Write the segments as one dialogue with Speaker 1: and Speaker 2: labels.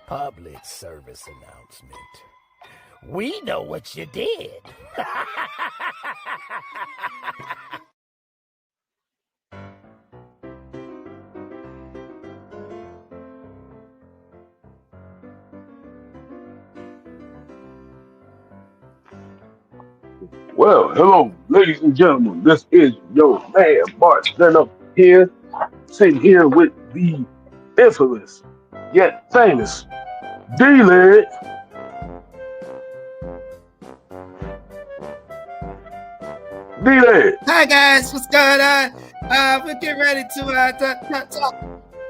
Speaker 1: Public service announcement. We know what you did.
Speaker 2: Well, hello, ladies and gentlemen. This is your man, Mark. Stand up here, sitting here with the infamous yet famous D-Leg. D-Leg.
Speaker 3: Hi guys, what's going on? We're getting ready to talk.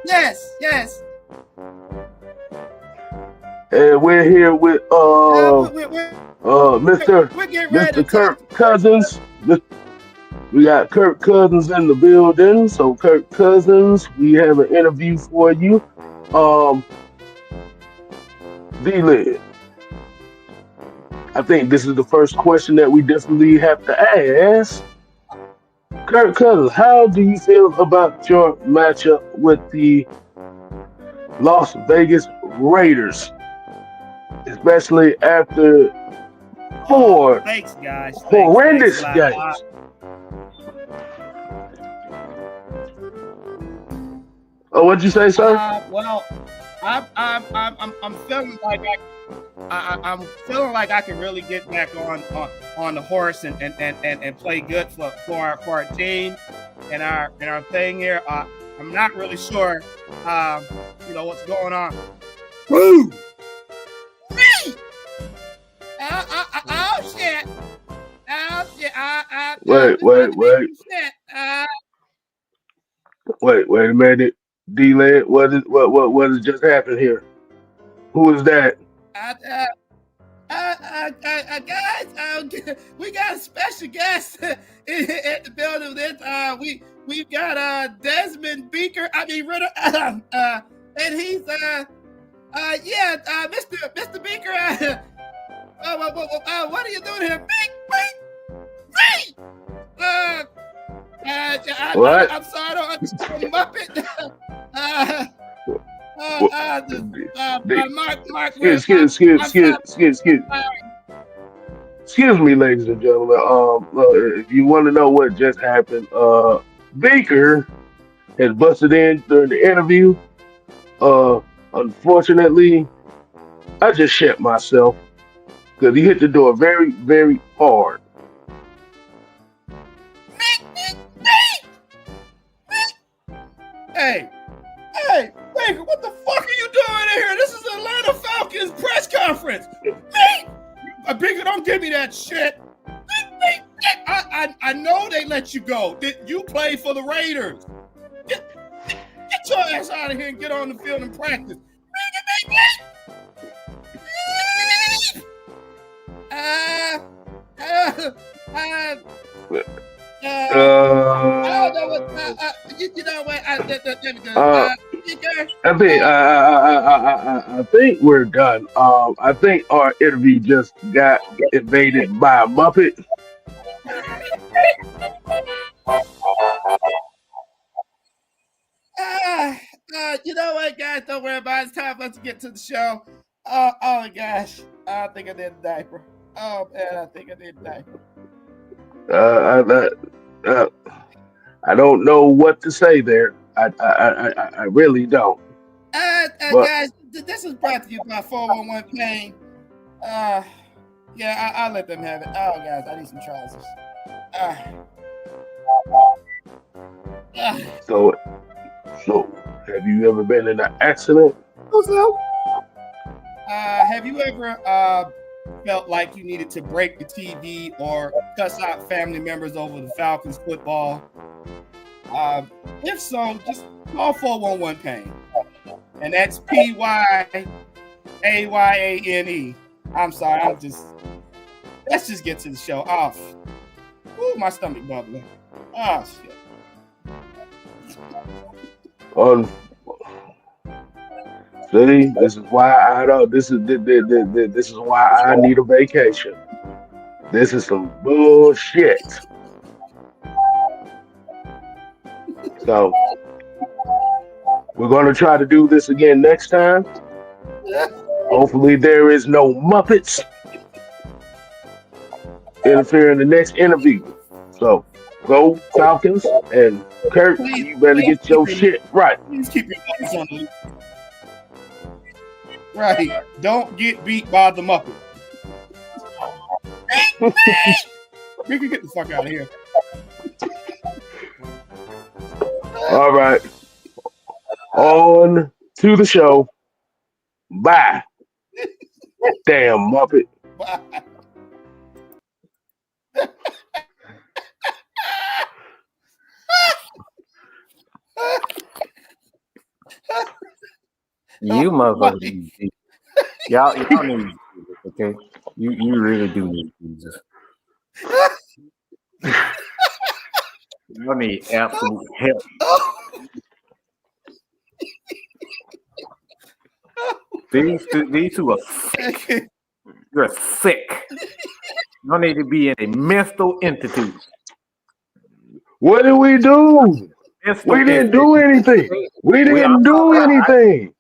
Speaker 3: Yes.
Speaker 2: And we're here with Mr. Kirk Cousins. We got Kirk Cousins in the building. So Kirk Cousins, we have an interview for you. D-Leg. I think this is the first question that we definitely have to ask. Kirk Cousins, how do you feel about your matchup with the Las Vegas Raiders? Especially after four horrendous games. Oh, what'd you say, sir?
Speaker 3: Well, I'm feeling like I'm feeling like I can really get back on the horse and play good for our team and our thing here. I'm not really sure, what's going on. Woo! Oh shit!
Speaker 2: Wait a minute. D-Leg, what has just happened here? Who is that?
Speaker 3: Guys, we got a special guest at the building. We've got Desmond Beaker. Ritter, and he's Mr. Beaker. What are you doing here? Beak!
Speaker 2: What?
Speaker 3: I'm sorry, I don't understand Muppet. Mark.
Speaker 2: Excuse me, ladies and gentlemen. If you want to know what just happened, Beaker has busted in during the interview. Unfortunately, I just shit myself because he hit the door very, very hard.
Speaker 3: Hey, Baker, what the fuck are you doing in here? This is Atlanta Falcons press conference. Baker, don't give me that shit. I know they let you go. You play for the Raiders. Get your ass out of here and get on the field and practice. I don't know what. You know what?
Speaker 2: I think we're done. I think our interview just got invaded by a Muppet.
Speaker 3: You know what, guys? Don't worry about it. It's time for us to get to the show. Oh my gosh. I think I need a diaper. Oh man, I think I need a diaper.
Speaker 2: I don't know what to say there. I really don't.
Speaker 3: Guys, this is brought to you by 411 Pain. I'll let them have it. Oh, guys, I need some trousers.
Speaker 2: So, have you ever been in an accident?
Speaker 3: Have you ever felt like you needed to break the TV or cuss out family members over the Falcons football? If so, just call 411 Pain. And that's PYAYANE. I'm sorry, let's just get to the show. Ooh, my stomach bubbling. Oh shit.
Speaker 2: See, this is why I don't. This is why I need a vacation. This is some bullshit. So we're gonna try to do this again next time. Hopefully, there is no Muppets interfere in the next interview. So, go Falcons, and Kurt, you better get your shit right.
Speaker 3: Please keep your eyes on the right. Don't get beat by the Muppet. Beaker, get the fuck out of here.
Speaker 2: All right. On to the show. Bye. Damn Muppet.
Speaker 3: Bye.
Speaker 4: You motherfuckers need Jesus. Y'all need Jesus, okay? You really do need Jesus. Y'all need absolute help. These two are sick. You're sick. Y'all need to be in a mental institute.
Speaker 2: What did we do? We didn't do anything. We didn't do anything.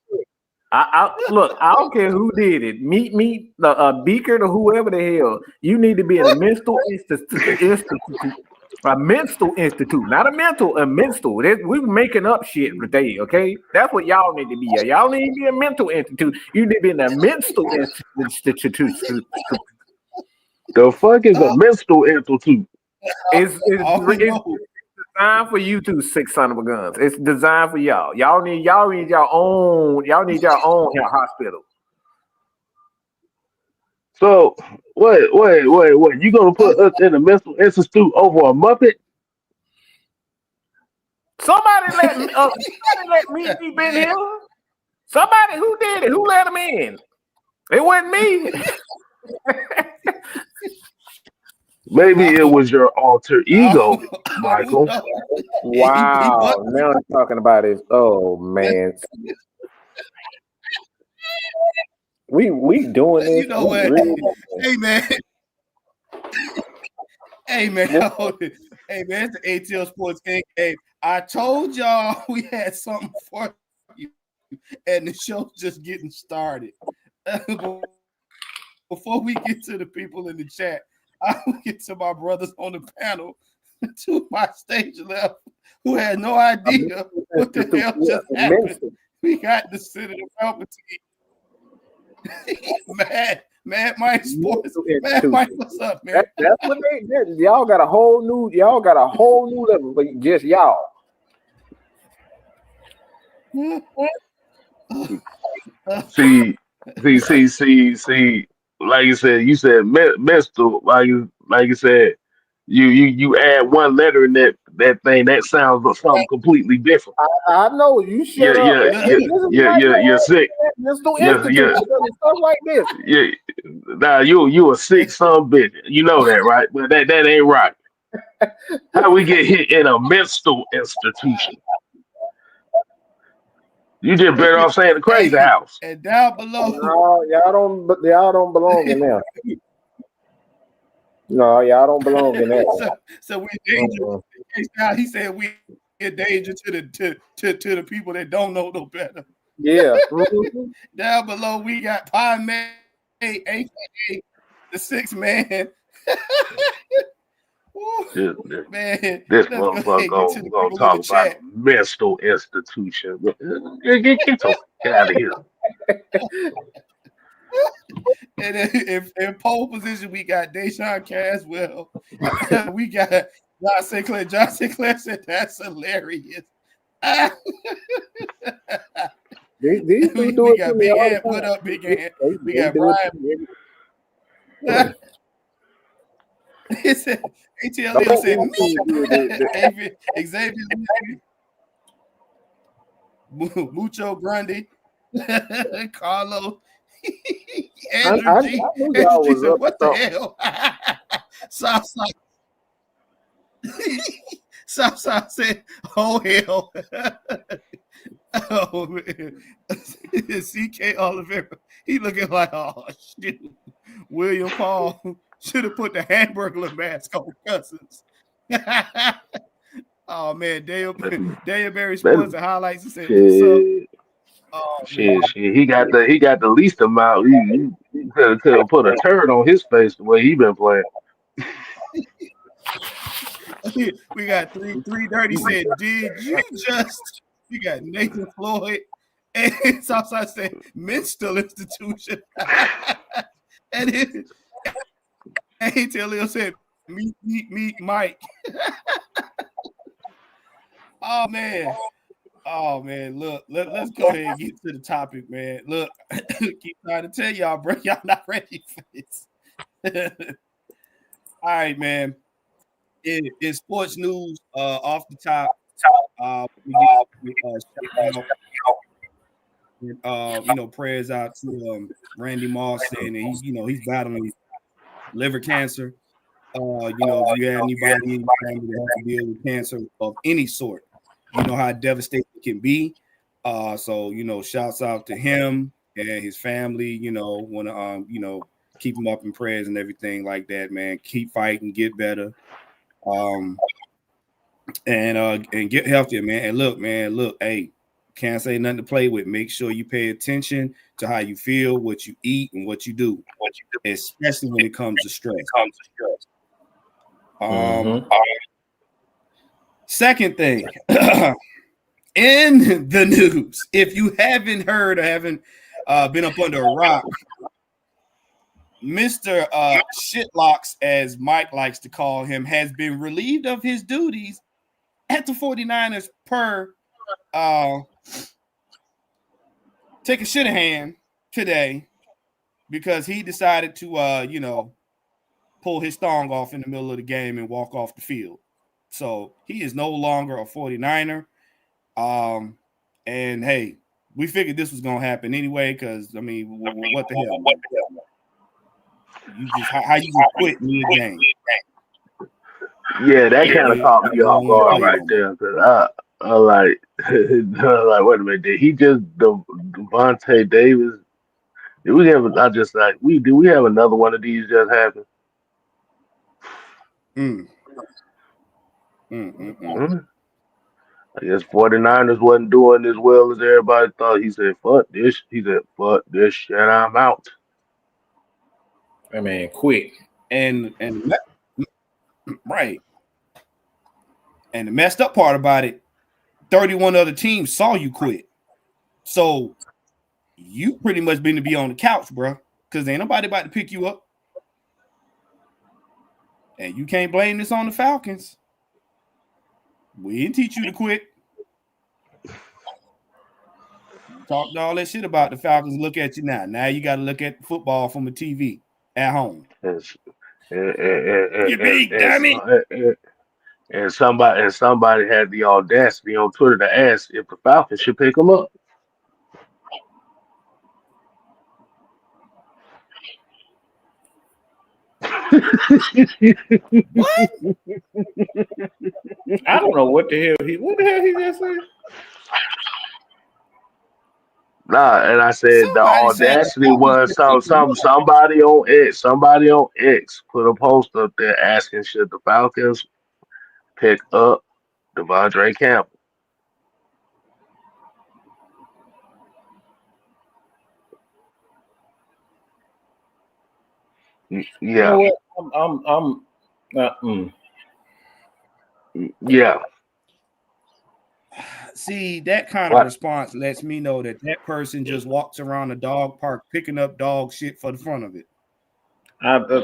Speaker 4: Look, I don't care who did it. Meet me, the Beaker, or whoever the hell. You need to be in a mental institute. A mental institute, not a mental, a mental. We're making up shit today, okay? That's what y'all need to be at. Y'all need to be a mental institute. You need to be in a mental institute.
Speaker 2: The fuck is a mental institute?
Speaker 4: It's designed for you two sick son of a guns. It's designed for y'all. Y'all need your own hospital.
Speaker 2: So wait. You gonna put us in a mental institute over a Muppet?
Speaker 4: Somebody let me deep in here. Somebody who did it? Who let him in? It wasn't me.
Speaker 2: Maybe it was your alter ego, Michael.
Speaker 4: Wow. Now I'm talking about it. Oh man. We doing this.
Speaker 3: You know what?
Speaker 4: Really?
Speaker 3: Hey man. Hey man. Hey man, it's the ATL Sports Inc. Hey, I told y'all we had something for you, and the show's just getting started. Before we get to the people in the chat, I will get to my brothers on the panel to my stage left who had no idea what the hell just happened. We got the Senator Palpatine. Mad Mike Sports. Mad Mike, what's up, man?
Speaker 4: That's what they did. Y'all got a whole new level, but just y'all.
Speaker 2: See. Like you said mental. Like you said, you add one letter in that thing that sounds like something completely different.
Speaker 4: I know you shut up.
Speaker 2: You're sick.
Speaker 4: Stuff like this.
Speaker 2: Yeah, nah, you a sick son of a bitch. You know that, right? But that ain't right. How we get hit in a mental institution? You just better off saying the crazy house.
Speaker 3: And down below,
Speaker 4: no, y'all don't belong in there. No, y'all don't belong in there.
Speaker 3: So we danger. He said we in danger to the people that don't know no better.
Speaker 4: Yeah.
Speaker 3: Down below, we got Pie Man, aka the 6 man. Man,
Speaker 2: this motherfucker gonna talk about mental institution. Get out of here.
Speaker 3: And in pole position, we got Deshaun Caswell. We got John Sinclair. John Sinclair said that's hilarious.
Speaker 4: These
Speaker 3: we got Big Ant. What up, Big Ant? We got Brian. He said, ATL said, Xavier, Mucho Grande, Carlos, Andrew G. Andrew G said, what the hell? Southside said, oh hell. Oh man. CK Oliveira. He looking like, oh shit. William Paul should have put the Hamburglar mask on Cousins. Oh man, Dale Berry Sports and Highlights. He said, what's up? Oh
Speaker 2: Shit,
Speaker 3: man.
Speaker 2: shit. He got the least amount. He could have put a turd on his face the way he been playing.
Speaker 3: We got three dirty said, did you just we got Nathan Floyd and Southside said mental institution. and it and Leo said meet Mike. Oh man. Oh man, look, let's go ahead and get to the topic, man. Look, keep trying to tell y'all, bro, y'all not ready for this. All right, man. In sports news, off the top, we shout out, prayers out to Randy Moss saying that he's battling liver cancer. If you have anybody in your family that has to deal with cancer of any sort, you know how devastating it can be. So shouts out to him and his family. Want to keep him up in prayers and everything like that, man. Keep fighting, get better, and get healthier, man. And look, hey, can't say nothing to play with. Make sure you pay attention to how you feel, what you eat, and what you do, especially when it comes to stress. Second thing, in the news, if you haven't heard or haven't been up under a rock, Mr. Shitlocks, as Mike likes to call him, has been relieved of his duties at the 49ers per take a Shanahan today because he decided to, pull his thong off in the middle of the game and walk off the field. So he is no longer a 49er. And hey, we figured this was going to happen anyway because, I mean, what the hell? How you just quit mid-game?
Speaker 2: Yeah, that kind of caught me off guard right there. Cause I like, like, wait a minute, did he just Devontae Davis? Did we have? I just like do we have another one of these just happen? I guess 49ers wasn't doing as well as everybody thought. He said, fuck this. He said, fuck this shit, I'm out.
Speaker 4: I mean, quick.
Speaker 3: And right. And the messed up part about it, 31 other teams saw you quit. So you pretty much been to be on the couch, bro, because ain't nobody about to pick you up. And you can't blame this on the Falcons. We didn't teach you to quit. Talked all that shit about the Falcons. Look at you now. Now you got to look at football from a TV at home. You big dummy.
Speaker 2: And somebody had the audacity on Twitter to ask if the Falcons should pick him up.
Speaker 3: What?
Speaker 4: I don't know what the hell he just said.
Speaker 2: Nah, and I said the audacity was somebody on X put a post up there asking should the Falcons pick up Devondre Campbell. Yeah.
Speaker 4: You know what?
Speaker 2: Yeah.
Speaker 3: See, that kind of response lets me know that person just walks around the dog park picking up dog shit for the fun of it.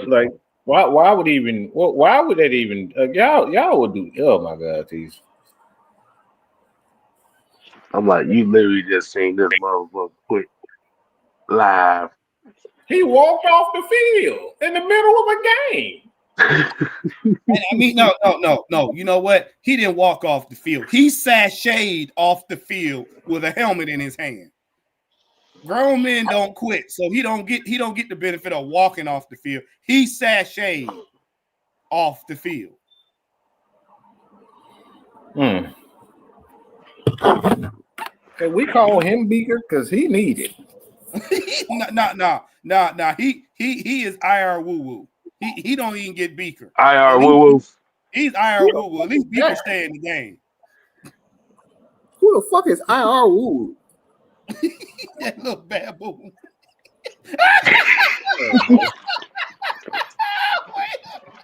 Speaker 4: Like, why would even? Why would that even? Y'all would do? Oh my God, these.
Speaker 2: I'm like, you literally just seen this motherfucker quit live.
Speaker 4: He walked off the field in the middle of a game.
Speaker 3: I mean, no. You know what? He didn't walk off the field. He sashayed off the field with a helmet in his hand. Grown men don't quit, so he don't get the benefit of walking off the field. He sashayed off the field.
Speaker 4: Can we call him Beaker because he needed?
Speaker 3: No. He is IR Whoooo. He don't even get Beaker.
Speaker 2: IR Whoooo.
Speaker 3: He's IR Whoooo. At least Beaker stay in the game.
Speaker 4: Who the fuck is IR Whoooo?
Speaker 3: That little baboon.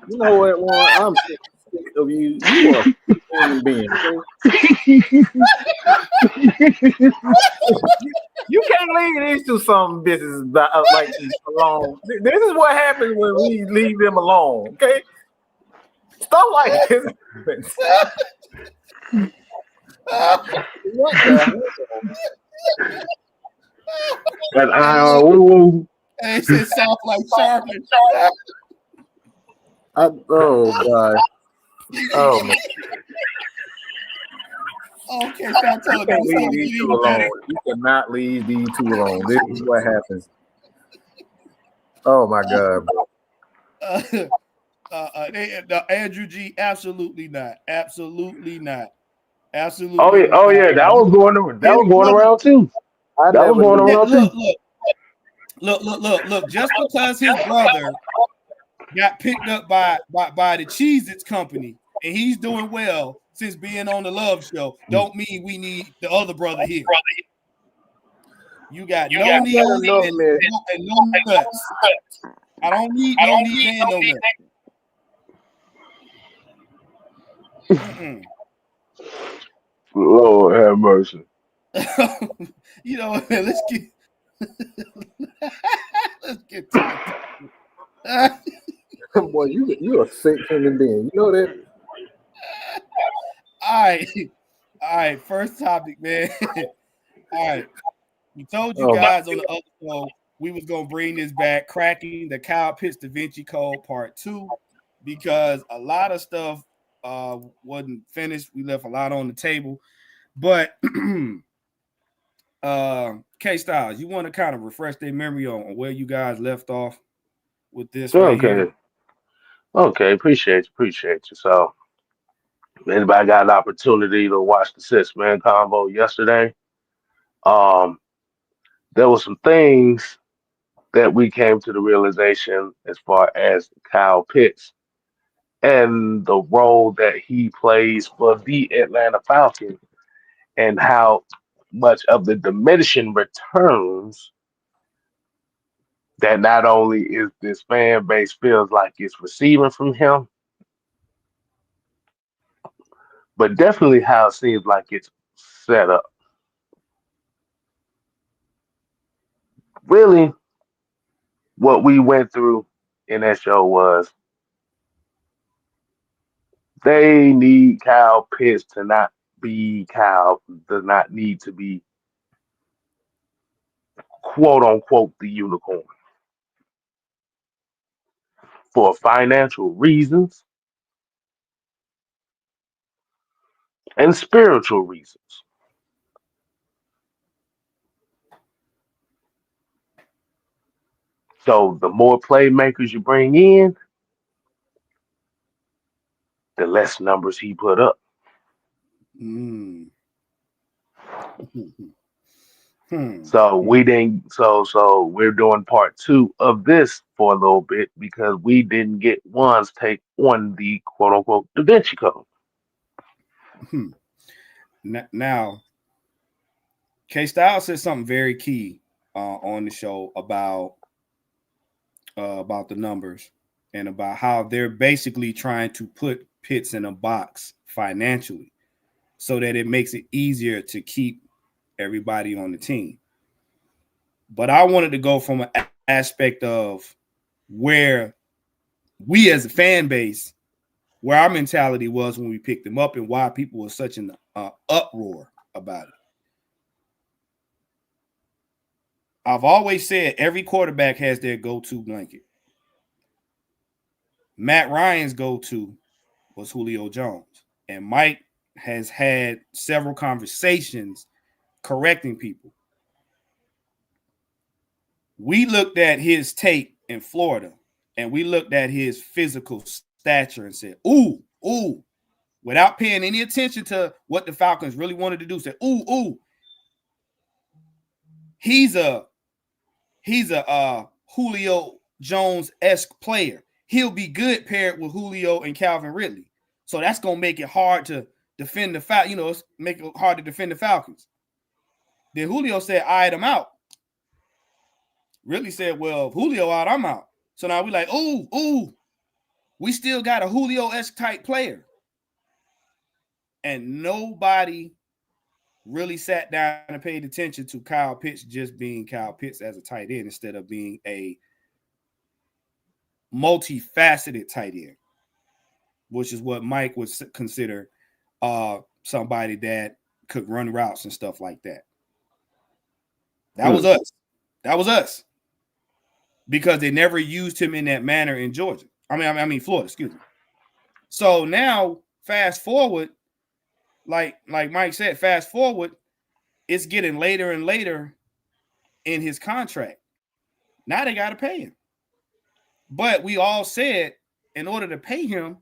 Speaker 4: You know what, Warren? I'm sick of you. You are a human being. You can't leave these two some business like this alone. This is what happens when we leave them alone. Okay, stuff like this. What the
Speaker 2: And Whoooo.
Speaker 3: And it said South like Charlotte.
Speaker 4: oh God. Oh my.
Speaker 3: Okay, stop telling
Speaker 4: You can't
Speaker 3: me.
Speaker 4: leave these two alone. You cannot leave these two alone. This is what happens. Oh my God.
Speaker 3: Andrew G, absolutely not. Absolutely not. Absolutely.
Speaker 2: Oh yeah, that was going around too. That was going around too.
Speaker 3: Look. Just because his brother got picked up by the Cheez-Its company and he's doing well since being on the Love Show, don't mean we need the other brother here. You got no knees and no nuts. I don't need no knees and no nuts.
Speaker 2: Lord have mercy.
Speaker 3: You know what, man, let's get to it.
Speaker 4: Boy, you a sick human being. You know that?
Speaker 3: All right. First topic, man. All right. We told you guys on the other show we was gonna bring this back, cracking the Kyle Pitts Da Vinci Code Part 2, because a lot of stuff wasn't finished. We left a lot on the table, but K Styles, you want to kind of refresh their memory on where you guys left off with this?
Speaker 2: Okay. Okay, appreciate you. So, anybody got an opportunity to watch the 6-man combo yesterday? There were some things that we came to the realization as far as Kyle Pitts and the role that he plays for the Atlanta Falcons and how much of the diminishing returns that not only is this fan base feels like it's receiving from him, but definitely how it seems like it's set up. Really, what we went through in that show was they need Kyle Pitts to not be Kyle, does not need to be quote unquote the unicorn for financial reasons and spiritual reasons. So the more playmakers you bring in, the less numbers he put up. So we didn't. So we're doing part 2 of this for a little bit because we didn't get one's take on the quote unquote Da Vinci Code.
Speaker 3: Now, K Styles said something very key on the show about the numbers and about how they're basically trying to put Pitts in a box financially so that it makes it easier to keep everybody on the team. But I wanted to go from an aspect of where we as a fan base, where our mentality was when we picked him up and why people were such an uproar about it. I've always said every quarterback has their go-to blanket. Matt Ryan's go-to was Julio Jones. And Mike has had several conversations correcting people. We looked at his tape in Florida and we looked at his physical stature and said, ooh, without paying any attention to what the Falcons really wanted to do, said, ooh, he's a Julio Jones-esque player. He'll be good paired with Julio and Calvin Ridley. So that's going to make it hard to defend the Falcons. Make it hard to defend the Falcons. Then Julio said, all right, I'm out. Really said, well, if Julio out, I'm out. So now we like, ooh, we still got a Julio-esque type player. And nobody really sat down and paid attention to Kyle Pitts just being Kyle Pitts as a tight end instead of being a multifaceted tight end, which is what Mike would consider somebody that could run routes and stuff like that. That was us. That was us. Because they never used him in that manner in Georgia. I mean Florida, excuse me. So now, fast forward, like Mike said, fast forward, it's getting later and later in his contract. Now they got to pay him. But we all said, in order to pay him,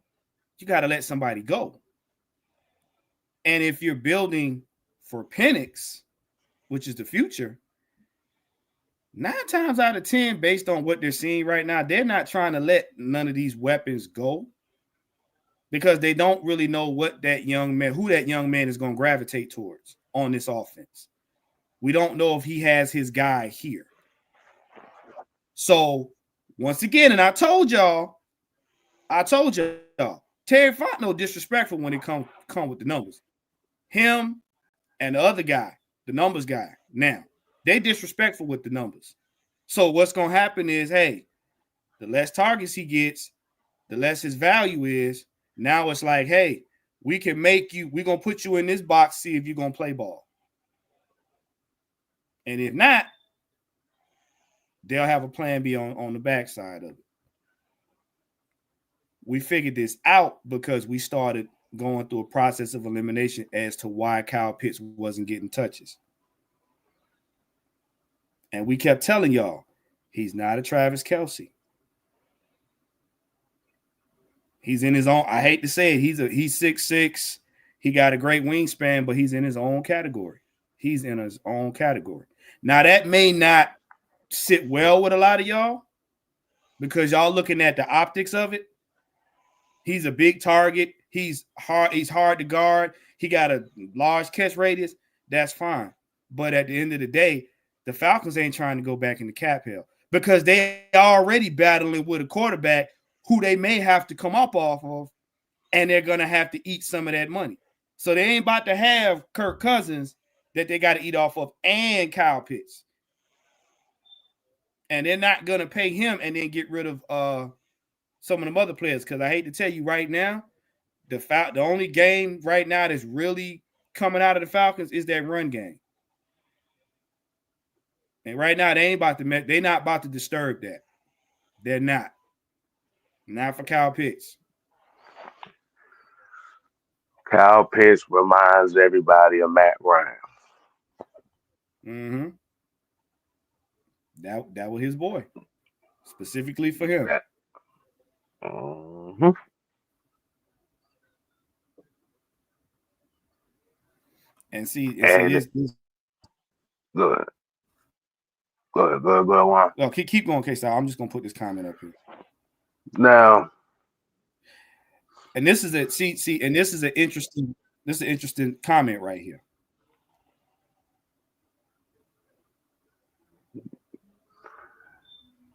Speaker 3: you got to let somebody go. And if you're building for Penix, which is the future, 9 times out of 10, based on what they're seeing right now, they're not trying to let none of these weapons go because they don't really know who that young man is going to gravitate towards on this offense. We don't know if he has his guy here. So once again, and I told y'all, Terry Font no disrespectful when it come with the numbers. Him and the other guy, the numbers guy, now they disrespectful with the numbers. So what's going to happen is, hey, the less targets he gets, the less his value is. Now it's like, hey, we're going to put you in this box, see if you're going to play ball. And if not, they'll have a plan B on the backside of it. We figured this out because we started going through a process of elimination as to why Kyle Pitts wasn't getting touches. And we kept telling y'all, he's not a Travis Kelce. He's in his own, I hate to say it, he's 6'6". He got a great wingspan, but he's in his own category. He's in his own category. Now, that may not sit well with a lot of y'all because y'all looking at the optics of it. He's a big target. He's hard to guard. He got a large catch radius. That's fine. But at the end of the day, the Falcons ain't trying to go back in the cap hell because they already battling with a quarterback who they may have to come up off of, and they're going to have to eat some of that money. So they ain't about to have Kirk Cousins that they got to eat off of and Kyle Pitts. And they're not going to pay him and then get rid of some of them other players because I hate to tell you right now, the only game right now that's really coming out of the Falcons is that run game. And right now they're not about to disturb that. They're not. Not for Kyle Pitts.
Speaker 2: Kyle Pitts reminds everybody of Matt Ryan.
Speaker 3: Mm-hmm. That was his boy. Specifically for him.
Speaker 2: Mm-hmm.
Speaker 3: And see this.
Speaker 2: Go ahead, Juan.
Speaker 3: Oh, keep going, K-Style. I'm just gonna put this comment up here.
Speaker 2: Now,
Speaker 3: and this is an interesting comment right here.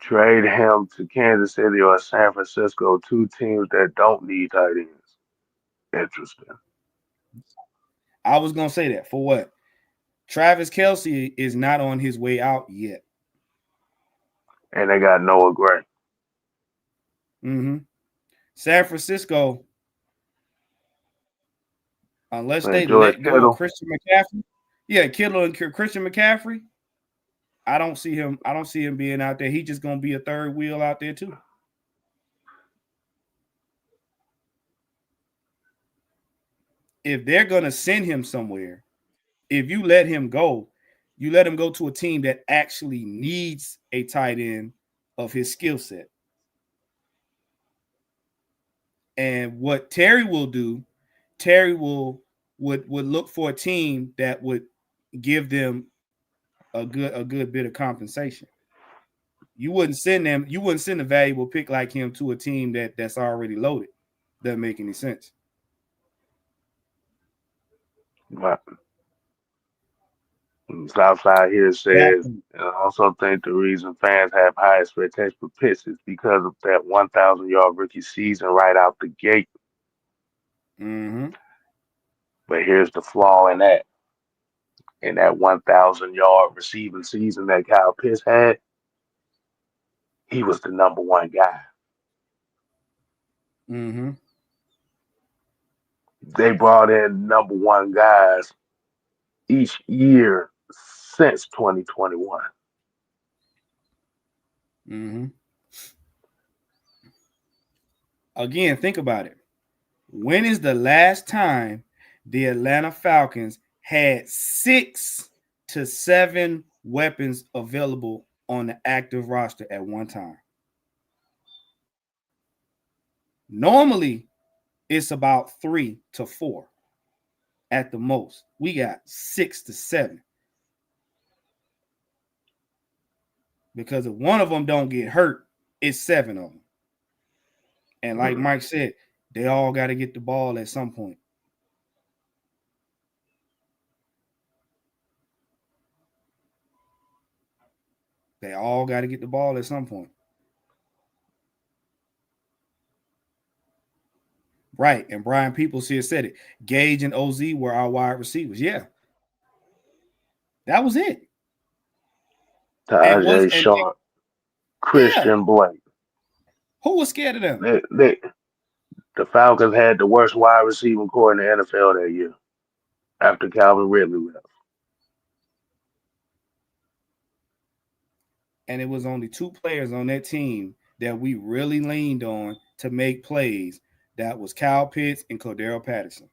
Speaker 2: trade him to Kansas City or San Francisco, 2 teams that don't need tight ends. Interesting.
Speaker 3: I was gonna say that for what? Travis Kelce is not on his way out yet.
Speaker 2: And they got Noah Gray.
Speaker 3: Mm-hmm. San Francisco, unless they let go of Christian McCaffrey. Yeah, Kittle and Christian McCaffrey. I don't see him being out there. He's just gonna be a third wheel out there too. If they're gonna send him somewhere, if you let him go, you let him go to a team that actually needs a tight end of his skill set. And what Terry will do, would look for a team that would give them a good bit of compensation. You wouldn't send a valuable pick like him to a team that's already loaded. Doesn't make any sense.
Speaker 2: Southside here says,
Speaker 3: Exactly.
Speaker 2: I also think the reason fans have high expectations for Pitts is because of that 1,000-yard rookie season right out the gate.
Speaker 3: Mm-hmm.
Speaker 2: But here's the flaw in that. In that 1,000-yard receiving season that Kyle Pitts had, he was the number one guy.
Speaker 3: Mm-hmm.
Speaker 2: They brought in number one guys each year since 2021.
Speaker 3: Mm-hmm. Again, think about it. When is the last time the Atlanta Falcons had 6 to 7 weapons available on the active roster at one time? Normally, it's about 3 to 4 at the most. We got 6 to 7. Because if one of them don't get hurt, it's 7 of them. And like Mike said, they all got to get the ball at some point. They all got to get the ball at some point. Right. And Brian Peoples here said it. Gage and OZ were our wide receivers. Yeah. That was it.
Speaker 2: Tajay Sharp, Christian Blake.
Speaker 3: Who was scared of them?
Speaker 2: The Falcons had the worst wide receiving core in the NFL that year after Calvin Ridley left.
Speaker 3: And it was only 2 players on that team that we really leaned on to make plays. That was Kyle Pitts and Cordero Patterson.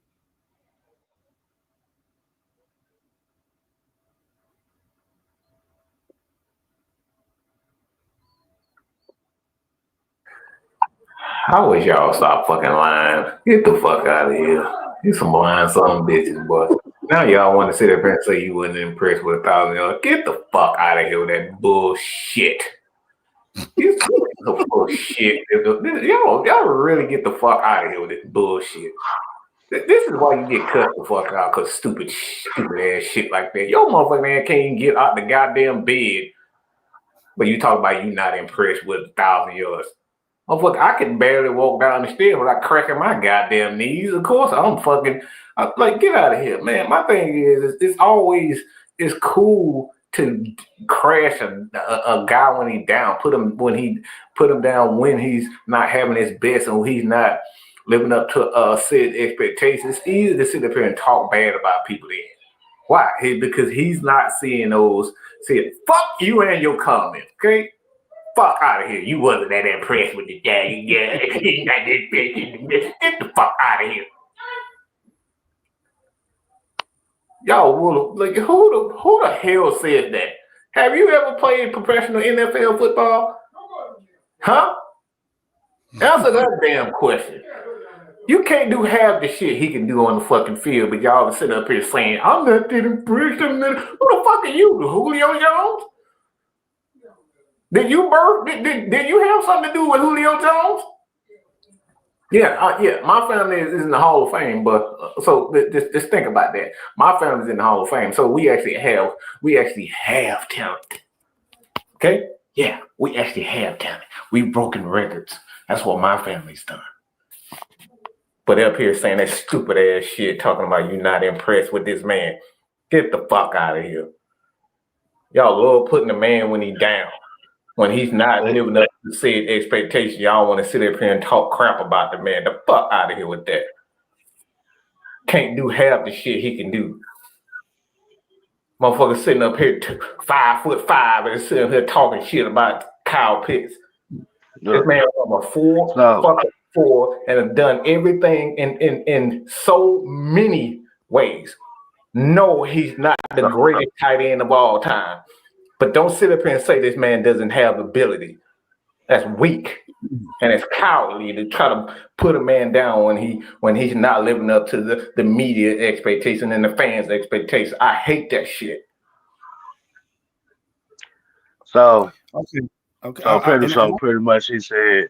Speaker 4: I wish y'all stop fucking lying. Get the fuck out of here. You some lying son bitches, boy. Now y'all want to sit up here and say you wasn't impressed with 1,000 yards. Get the fuck out of here with that bullshit. You some bullshit. Y'all really get the fuck out of here with this bullshit. This is why you get cut the fuck out, cause stupid ass shit like that. Your motherfucking man can't even get out the goddamn bed. But you talk about you not impressed with 1,000 yards. Motherfucker, I can barely walk down the stairs without cracking my goddamn knees. Of course, I'm fucking like, get out of here, man. My thing is it's cool to crash a guy when he's down, put him down when he's not having his best and when he's not living up to said expectations. It's easy to sit up here and talk bad about people then. Why? Because he's not seeing those. Saying, fuck you and your comments, okay? Fuck out of here. You wasn't that impressed with the guy. Yeah, get the fuck out of here. Y'all, like, who the hell said that? Have you ever played professional NFL football? Huh? Answer that damn question. You can't do half the shit he can do on the fucking field, but y'all are sitting up here saying, I'm not that impressed. Who the fuck are you? Julio Jones? Did you have something to do with Julio Jones? Yeah. My family is in the Hall of Fame, but so just think about that. My family's in the Hall of Fame, so we actually have talent. Okay? Yeah, we actually have talent. We've broken records. That's what my family's done. But up here saying that stupid ass shit, talking about you not impressed with this man. Get the fuck out of here. Y'all love putting the man when he's down. When he's not living up to said expectation, y'all want to sit up here and talk crap about the man. The fuck out of here with that. Can't do half the shit he can do. Motherfucker sitting up here 5'5" and sitting here talking shit about Kyle Pitts. This man from a 4 and have done everything in so many ways. No, he's not the greatest tight end of all time. But don't sit up here and say this man doesn't have ability. That's weak. And it's cowardly to try to put a man down when he's not living up to the media expectation and the fans' expectation. I hate that shit.
Speaker 2: So
Speaker 3: Okay.
Speaker 2: Pretty much he said.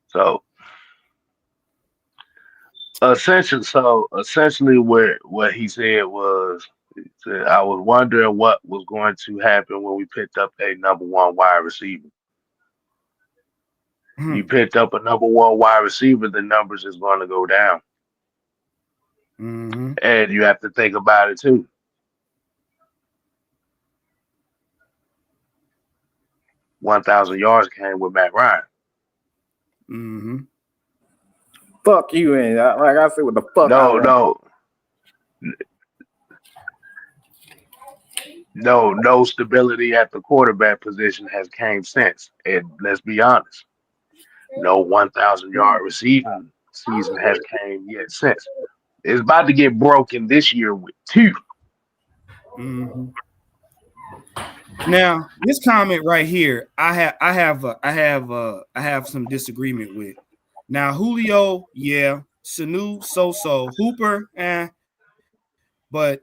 Speaker 2: So essentially what he said was, I was wondering what was going to happen when we picked up a number one wide receiver. You
Speaker 3: Hmm.
Speaker 2: picked up a number one wide receiver, the numbers is going to go down.
Speaker 3: Mm-hmm.
Speaker 2: And you have to think about it too. 1,000 yards came with Matt Ryan.
Speaker 3: Mm-hmm.
Speaker 4: Fuck you, and like I said, what the fuck I
Speaker 2: No,
Speaker 4: want.
Speaker 2: no, no stability at the quarterback position has came since. And let's be honest, no 1,000-yard receiving season has came yet since. It's about to get broken this year with two.
Speaker 3: Mm-hmm. Now, this comment right here, I have some disagreement with. Now, Julio, yeah, Sanu, so Hooper, but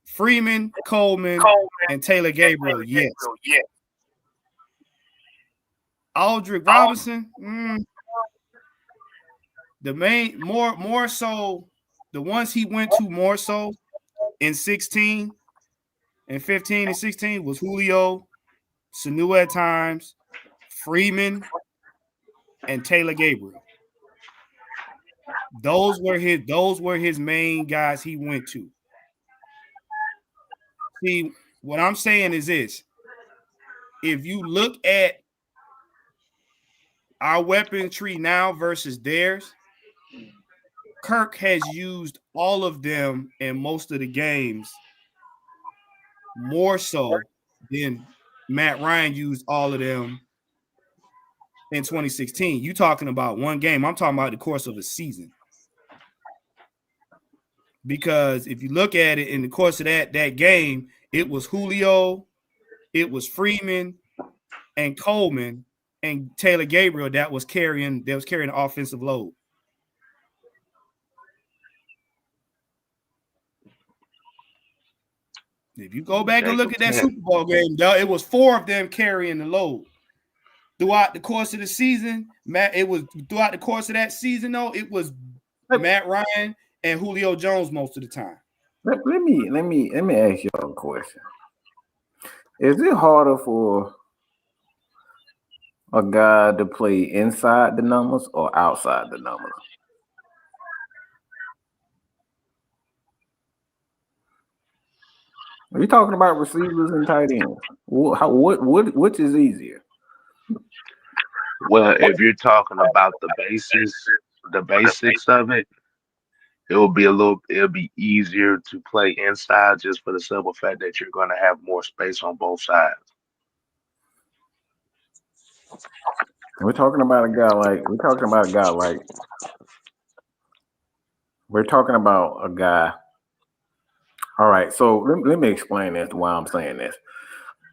Speaker 3: Freeman, Coleman, and Taylor Gabriel, yes. Aldrick Robinson, the main more so the ones he went to more so in 16 and 15 and 16 was Julio, Sanu at times, Freeman, and Taylor Gabriel. Those were his main guys he went to. See, what I'm saying is this. If you look at our weapon tree now versus theirs, Kirk has used all of them in most of the games more so than Matt Ryan used all of them in 2016. You talking about one game. I'm talking about the course of a season. Because if you look at it in the course of that game, it was Julio, it was Freeman and Coleman and Taylor Gabriel that was carrying the offensive load. If you go back and look at that Super Bowl game, it was four of them carrying the load. Throughout the course of the season, it was Matt Ryan and Julio Jones most of the time.
Speaker 4: Let me ask you a question. Is it harder for a guy to play inside the numbers or outside the numbers? Are you talking about receivers and tight ends? Which is easier?
Speaker 2: Well, if you're talking about the basics of it, it'll be easier to play inside just for the simple fact that you're going to have more space on both sides.
Speaker 4: We're talking about a guy All right, so let me explain this why I'm saying this.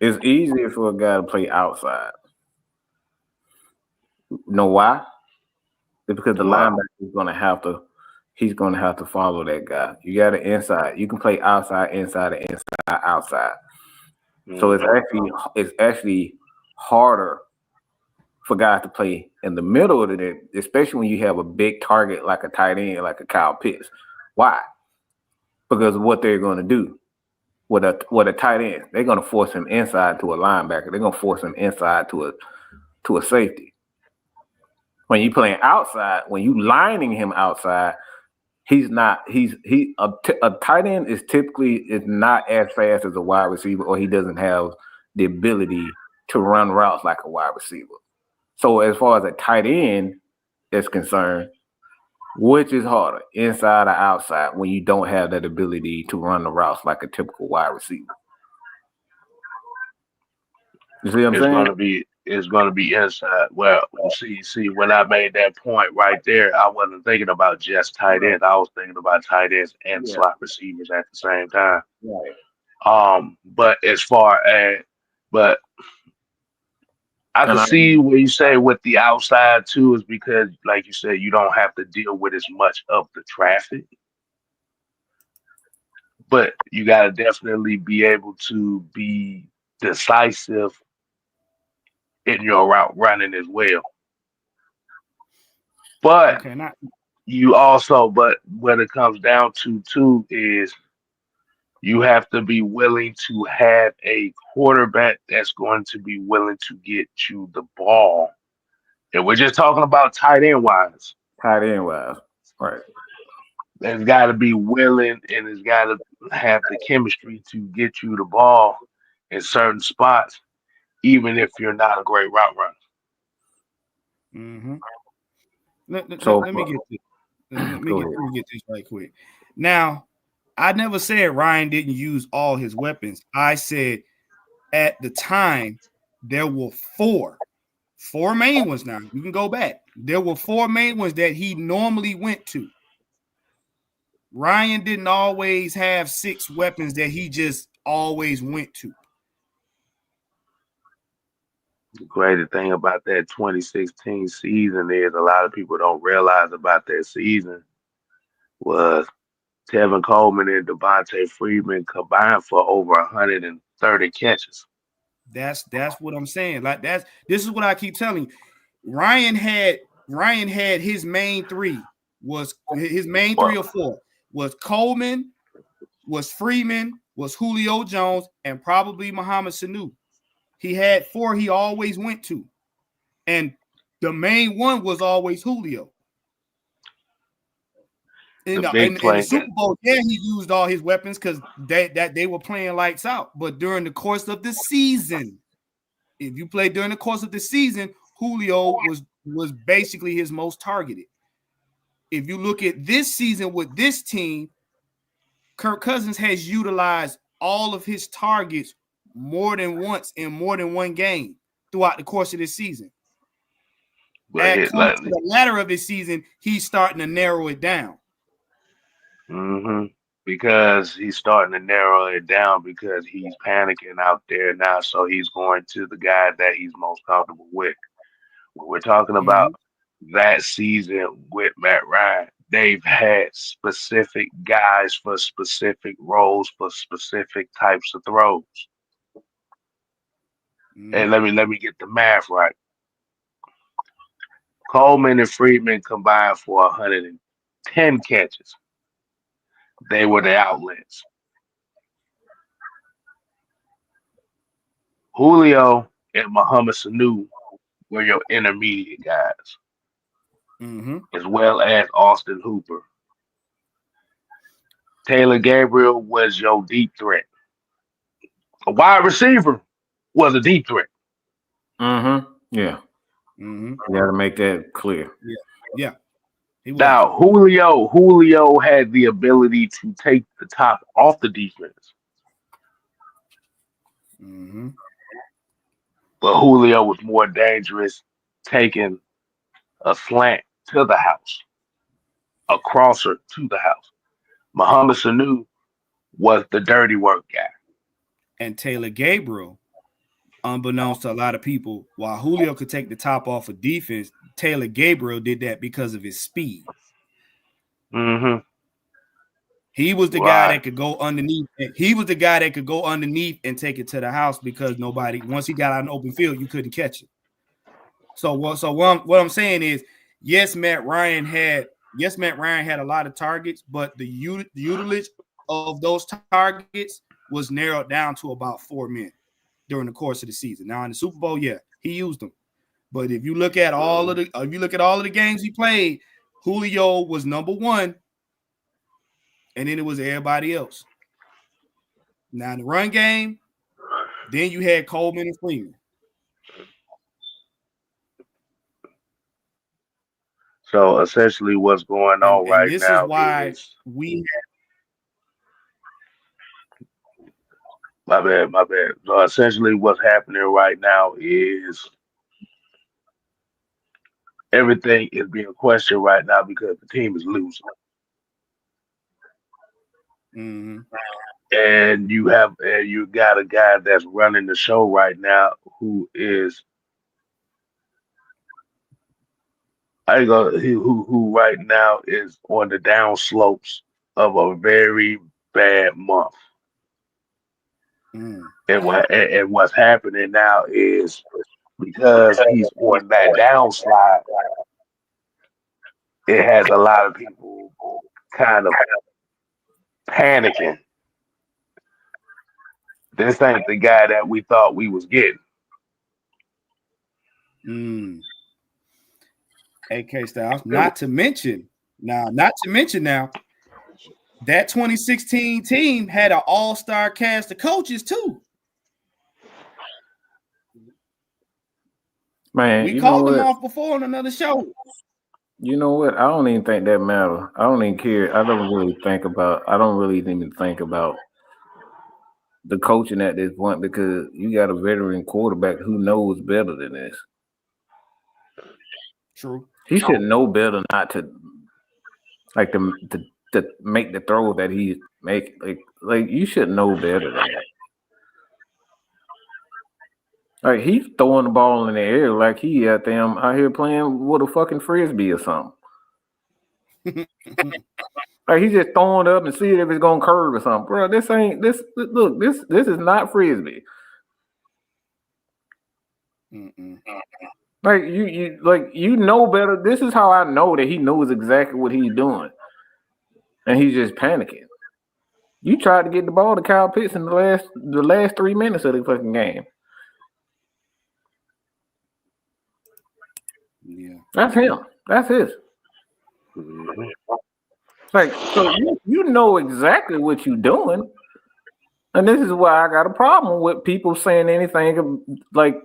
Speaker 4: It's easier for a guy to play outside. You know why? It's because the linebacker is he's gonna have to follow that guy. You got it inside. You can play outside, inside, and inside, outside. So it's actually harder for guys to play in the middle of it, especially when you have a big target like a tight end, like a Kyle Pitts. Why? Because of what they're going to do with a tight end. They're going to force him inside to a linebacker. They're going to force him inside to a safety. When you playing outside, when you lining him outside, a tight end is not as fast as a wide receiver, or he doesn't have the ability to run routes like a wide receiver. So as far as a tight end is concerned, which is harder, inside or outside, when you don't have that ability to run the routes like a typical wide receiver? You see what I'm saying?
Speaker 2: It's gonna be inside. Well, see, when I made that point right there, I wasn't thinking about just tight ends. I was thinking about tight ends and slot receivers at the same time.
Speaker 4: Right.
Speaker 2: But I can see what you say with the outside too, is because, like you said, you don't have to deal with as much of the traffic. But you got to definitely be able to be decisive in your route running as well. But but when it comes down to too is You have to be willing to have a quarterback that's going to be willing to get you the ball. And we're just talking about tight end wise.
Speaker 4: Tight end wise. Right.
Speaker 2: It's got to be willing and it's got to have the chemistry to get you the ball in certain spots, even if you're not a great route runner.
Speaker 3: Mm-hmm. Let me
Speaker 4: So
Speaker 3: get this. Let
Speaker 4: go
Speaker 3: me
Speaker 4: ahead.
Speaker 3: get this right quick. Now, I never said Ryan didn't use all his weapons. I said at the time there were four main ones. Now you can go back. There were four main ones that he normally went to. Ryan didn't always have six weapons that he just always went to.
Speaker 2: The greatest thing about that 2016 season is a lot of people don't realize about that season was Tevin Coleman and Devontae Freeman combined for over 130 catches.
Speaker 3: That's what I'm saying. Like this is what I keep telling you. Ryan had his main three was his main three or four was Coleman, was Freeman, was Julio Jones, and probably Muhammad Sanu. He had four he always went to. And the main one was always Julio. In the Super Bowl, yeah, he used all his weapons because they were playing lights out. But during the course of the season, if you play during the course of the season, Julio was basically his most targeted. If you look at this season with this team, Kirk Cousins has utilized all of his targets more than once in more than one game throughout the course of this season. That comes to the latter of this season, he's starting to narrow it down.
Speaker 2: Mm-hmm. Because he's starting to narrow it down because he's panicking out there now. So he's going to the guy that he's most comfortable with. When we're talking about that season with Matt Ryan, they've had specific guys for specific roles for specific types of throws. And let me get the math right. Coleman and Freeman combined for 110 catches. They were the outlets. Julio and Muhammad Sanu were your intermediate guys, as well as Austin Hooper. Taylor Gabriel was your deep threat. A wide receiver was a deep threat.
Speaker 4: Yeah. You got to make that clear.
Speaker 3: Yeah.
Speaker 2: Now, Julio had the ability to take the top off the defense. But Julio was more dangerous taking a slant to the house, a crosser to the house. Muhammad Sanu was the dirty work guy.
Speaker 3: And Taylor Gabriel, unbeknownst to a lot of people, while Julio could take the top off of defense, Taylor Gabriel did that because of his speed. He was the guy that could go underneath. He was the guy that could go underneath and take it to the house because once he got out in the open field, you couldn't catch it. So what I'm saying is, yes, Matt Ryan had a lot of targets, but the usage of those targets was narrowed down to about 4 men during the course of the season. Now in the Super Bowl, yeah, he used them. But if you look at all of the games he played, Julio was number one, and then it was everybody else. Now in the run game, then you had Coleman and Freeman.
Speaker 2: So essentially, what's going on right
Speaker 3: this
Speaker 2: now
Speaker 3: is why
Speaker 2: is
Speaker 3: we.
Speaker 2: My bad. So essentially, what's happening right now is everything is being questioned right now because the team is losing. And you got a guy that's running the show right now who right now is on the down slopes of a very bad month. And what's happening now is because he's on that downslide, it has a lot of people kind of panicking this ain't the guy that we thought we was getting.
Speaker 3: AK Styles. Not to mention now, that 2016 team had an all-star cast of coaches too.
Speaker 4: Man,
Speaker 3: we called them off before on another show.
Speaker 4: You know what? I don't even think that matter. I don't even care. I don't really even think about the coaching at this point because you got a veteran quarterback who knows better than this.
Speaker 3: True.
Speaker 4: He should know better not to to make the throw that he's making. Like you should know better than that. Like he's throwing the ball in the air like he out here playing with a fucking frisbee or something. Like he's just throwing it up and see if it's gonna curve or something. Bro, this is not frisbee. Like you know better. This is how I know that he knows exactly what he's doing. And he's just panicking. You tried to get the ball to Kyle Pitts in the last 3 minutes of the fucking game.
Speaker 3: Yeah.
Speaker 4: That's him. That's his. Like, so you know exactly what you're doing. And this is why I got a problem with people saying anything like,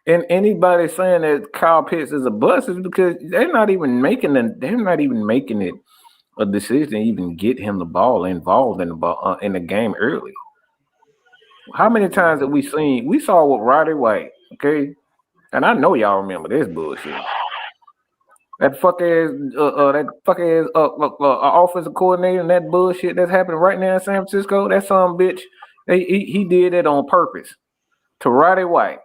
Speaker 4: and anybody saying that Kyle Pitts is a bust is because they're not even making it a decision to even get him the ball involved in the game early. How many times have we saw with Roddy White, okay? And I know y'all remember this bullshit. That fuck ass offensive coordinator and that bullshit that's happening right now in San Francisco. That son bitch, he did it on purpose to Roddy White.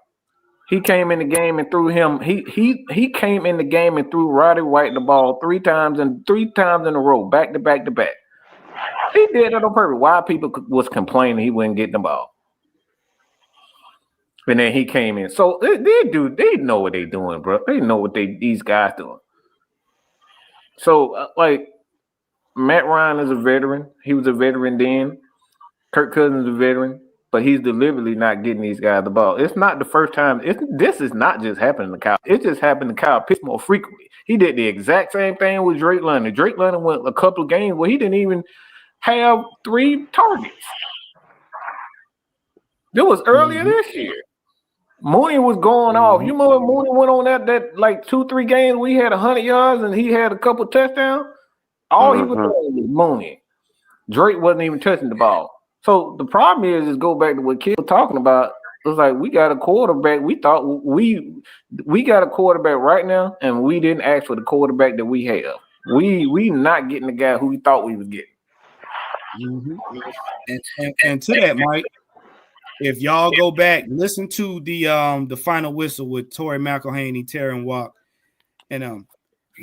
Speaker 4: He came in the game and threw him. He came in the game and threw Roddy White the ball three times in a row, back to back to back. He did it on purpose. Why people was complaining he wouldn't get the ball, and then he came in. So they know what they doing, bro. They know what these guys doing. So like Matt Ryan is a veteran. He was a veteran then. Kirk Cousins is a veteran. But he's deliberately not getting these guys the ball. It's not the first time. This is not just happening to Kyle. It just happened to Kyle Pitts more frequently. He did the exact same thing with Drake London. Drake London went a couple of games where he didn't even have 3 targets. It was earlier this year. Mooney was going off. You remember Mooney went on that like 2-3 games where he had 100 yards and he had a couple touchdowns? All he was doing was Mooney. Drake wasn't even touching the ball. So the problem is go back to what Kid was talking about. It was like we got a quarterback. We thought we got a quarterback right now, and we didn't ask for the quarterback that we have. We not getting the guy who we thought we was getting.
Speaker 3: And to that, Mike, if y'all go back, listen to the final whistle with Tori McElhaney, Taryn Walk, and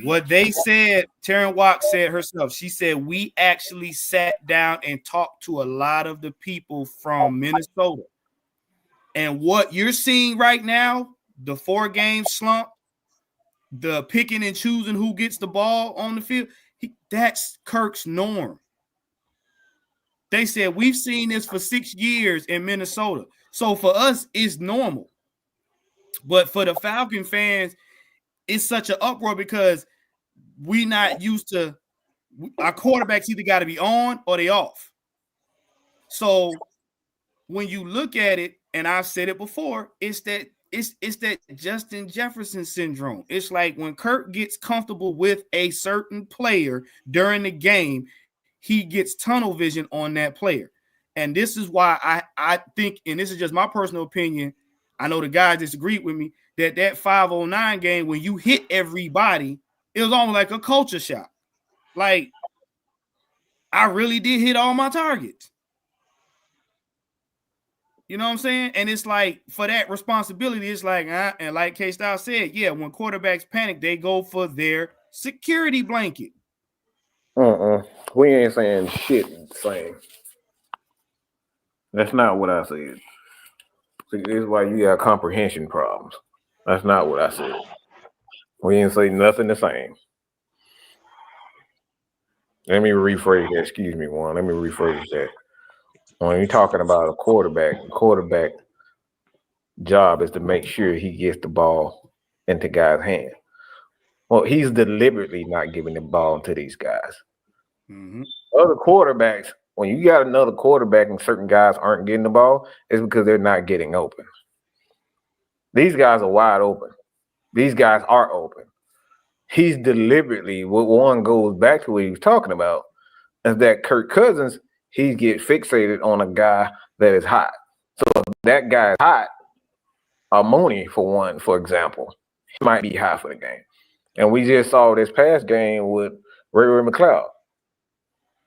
Speaker 3: what they said, Taryn Walk said herself, she said, we actually sat down and talked to a lot of the people from Minnesota. And what you're seeing right now, the 4-game slump, the picking and choosing who gets the ball on the field, that's Kirk's norm. They said, we've seen this for 6 years in Minnesota. So for us, it's normal. But for the Falcon fans, it's such an uproar because we not used to our quarterbacks either got to be on or they off. So when you look at it, and I've said it before, it's that Justin Jefferson syndrome. It's like when Kirk gets comfortable with a certain player during the game, he gets tunnel vision on that player. And this is why I think, and this is just my personal opinion, I know the guys disagreed with me, that 509 game, when you hit everybody, it was almost like a culture shock. Like, I really did hit all my targets. You know what I'm saying? And it's like, for that responsibility, it's like, and like K-Style said, yeah, when quarterbacks panic, they go for their security blanket.
Speaker 4: We ain't saying shit same. That's not what I said. This is why you got comprehension problems. That's not what I said. We didn't say nothing the same. Let me rephrase that. Excuse me, Juan. Let me rephrase that. When you're talking about a quarterback, the quarterback job is to make sure he gets the ball into guys' hands. Well, he's deliberately not giving the ball to these guys.
Speaker 3: Mm-hmm.
Speaker 4: Other quarterbacks, when you got another quarterback and certain guys aren't getting the ball, it's because they're not getting open. These guys are wide open. These guys are open. He's deliberately, what one goes back to what he was talking about, is that Kirk Cousins, he gets fixated on a guy that is hot. So if that guy is hot, Mooney, for example, he might be hot for the game. And we just saw this past game with Ray McLeod.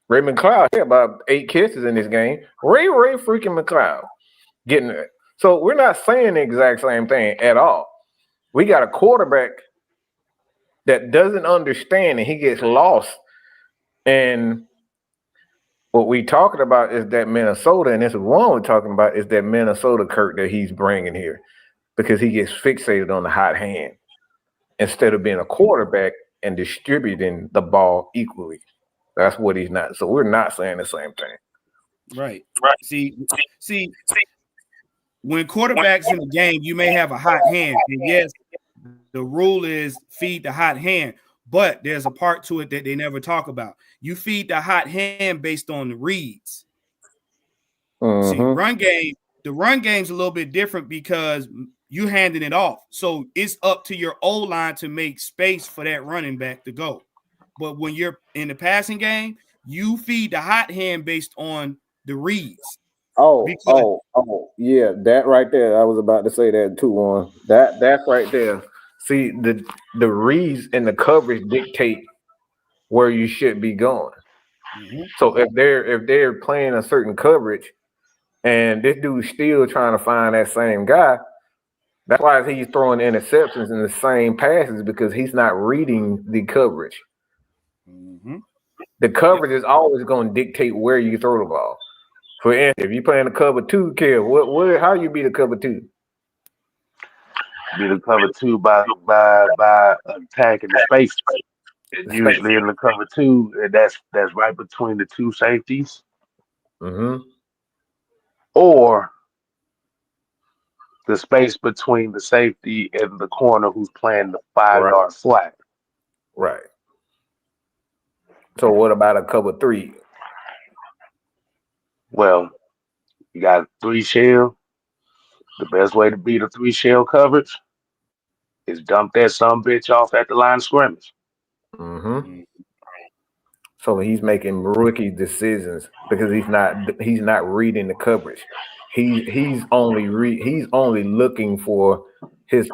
Speaker 4: Ray McLeod had about 8 kisses in this game. Ray freaking McLeod getting it. So we're not saying the exact same thing at all. We got a quarterback that doesn't understand and he gets lost. And what we talking about is that Minnesota, and this is one we're talking about, is that Minnesota Kirk that he's bringing here because he gets fixated on the hot hand instead of being a quarterback and distributing the ball equally. That's what he's not. So we're not saying the same thing.
Speaker 3: Right. See, when quarterbacks in the game, you may have a hot hand. And yes, the rule is feed the hot hand, but there's a part to it that they never talk about. You feed the hot hand based on the reads.
Speaker 4: Mm-hmm.
Speaker 3: See, the run game's a little bit different because you handing it off. So it's up to your O-line to make space for that running back to go. But when you're in the passing game, you feed the hot hand based on the reads.
Speaker 4: Oh, yeah, that right there. I was about to say that too. On that's right there. See, the reads and the coverage dictate where you should be going.
Speaker 3: Mm-hmm.
Speaker 4: So if they're playing a certain coverage, and this dude's still trying to find that same guy, that's why he's throwing interceptions in the same passes because he's not reading the coverage.
Speaker 3: Mm-hmm.
Speaker 4: The coverage is always going to dictate where you throw the ball. For instance, if you're playing the cover 2, Kev, how you beat a cover 2?
Speaker 2: Be the cover 2 by attacking the space. Usually in the cover 2, that's right between the 2 safeties.
Speaker 4: Mm-hmm.
Speaker 2: Or the space between the safety and the corner who's playing the 5-yard flat.
Speaker 4: Right. So what about a cover 3?
Speaker 2: Well, you got 3 shell. The best way to beat a 3 shell coverage is dump that bitch off at the line of scrimmage.
Speaker 4: Mm-hmm. So he's making rookie decisions because he's not reading the coverage. He's only looking for his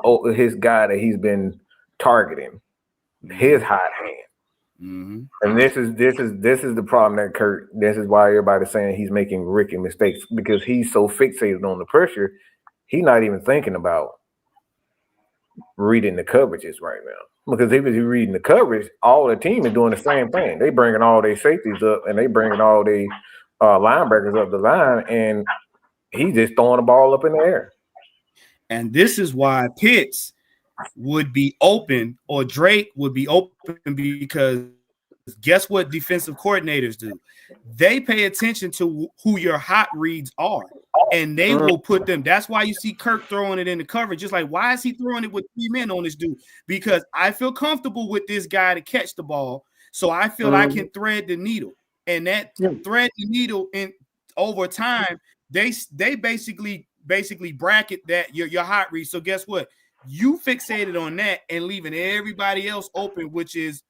Speaker 4: guy that he's been targeting, his hot hand.
Speaker 3: Mm-hmm.
Speaker 4: And this is the problem that Kurt. This is why everybody's saying he's making rookie mistakes because he's so fixated on the pressure, he's not even thinking about reading the coverages right now. Because if he's reading the coverage, all the team is doing the same thing. They bringing all their safeties up and they bringing all their linebackers up the line, and he's just throwing the ball up in the air.
Speaker 3: And this is why Pitts would be open or Drake would be open because guess what defensive coordinators do? They pay attention to who your hot reads are, and they will put them. That's why you see Kirk throwing it in the coverage. Just like, why is he throwing it with 3 men on this dude? Because I feel comfortable with this guy to catch the ball, so I feel I can thread the needle. And that thread the needle in over time, they basically bracket that your hot read. So guess what? You fixated on that and leaving everybody else open, which is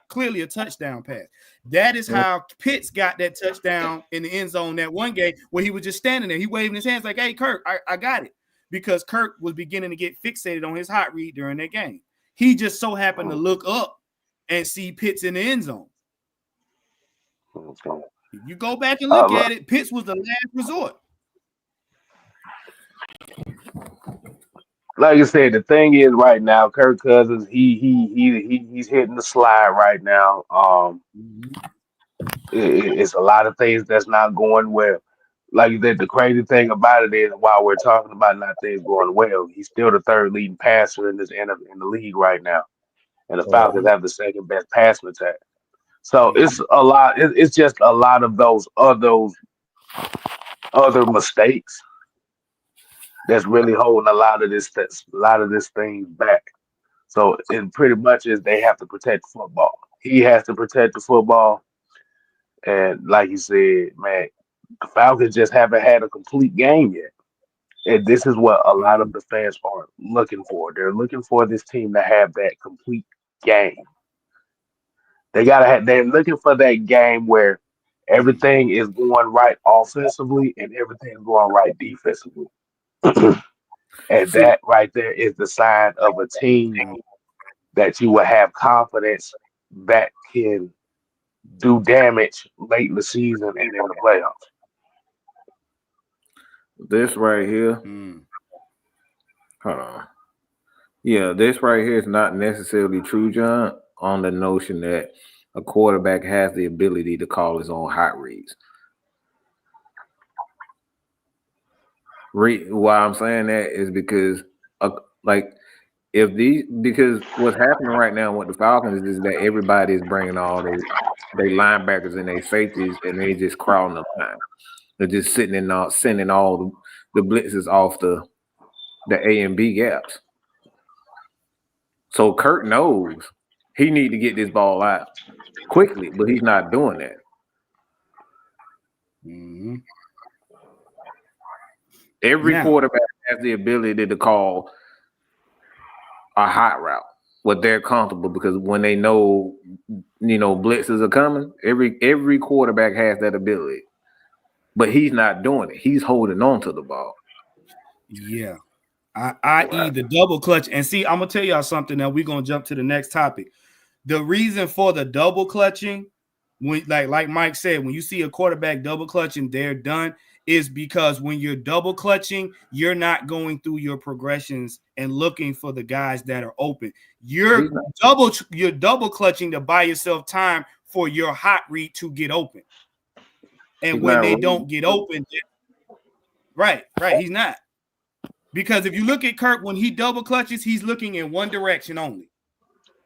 Speaker 3: clearly a touchdown pass. That is how Pitts got that touchdown in the end zone that one game where he was just standing there. He waving his hands like, hey, Kirk, I got it. Because Kirk was beginning to get fixated on his hot read during that game. He just so happened to look up and see Pitts in the end zone.
Speaker 2: Okay.
Speaker 3: If you go back and look at it, Pitts was the last resort.
Speaker 2: Like I said, the thing is right now, Kirk Cousins, he's hitting the slide right now. It's a lot of things that's not going well. Like you said, the crazy thing about it is, while we're talking about not things going well, he's still the 3rd leading passer in the league right now, and the Falcons have the 2nd best passing attack. So it's a lot. It's just a lot of those other mistakes that's really holding a lot of this thing back. So it pretty much is they have to protect football. He has to protect the football, and like you said, man, the Falcons just haven't had a complete game yet. And this is what a lot of the fans are looking for. They're looking for this team to have that complete game. They're looking for that game where everything is going right offensively and everything is going right defensively. And
Speaker 4: See,
Speaker 2: that right there is the sign of a team that you will have confidence that can do damage late in the season and in the playoffs.
Speaker 4: this right here, hold on. Yeah, this right here is not necessarily true, John, on the notion that a quarterback has the ability to call his own hot reads. Why I'm saying that is because, because what's happening right now with the Falcons is that everybody is bringing all their linebackers and their safeties, and they just crawling the line. They're just sending all the blitzes off the A and B gaps. So Kurt knows he need to get this ball out quickly, but he's not doing that.
Speaker 3: Mm-hmm.
Speaker 4: Every quarterback has the ability to call a hot route, what they're comfortable, because when they know, blitzes are coming, every quarterback has that ability. But he's not doing it. He's holding on to the ball.
Speaker 3: Yeah. I.e. the double clutch. And see, I'm going to tell y'all something. Now we're going to jump to the next topic. The reason for the double clutching, when like Mike said, when you see a quarterback double clutching, they're done, is because when you're double clutching, you're not going through your progressions and looking for the guys that are open. You're double clutching to buy yourself time for your hot read to get open. And when they don't get open, right, he's not. Because if you look at Kirk, when he double clutches, he's looking in one direction only.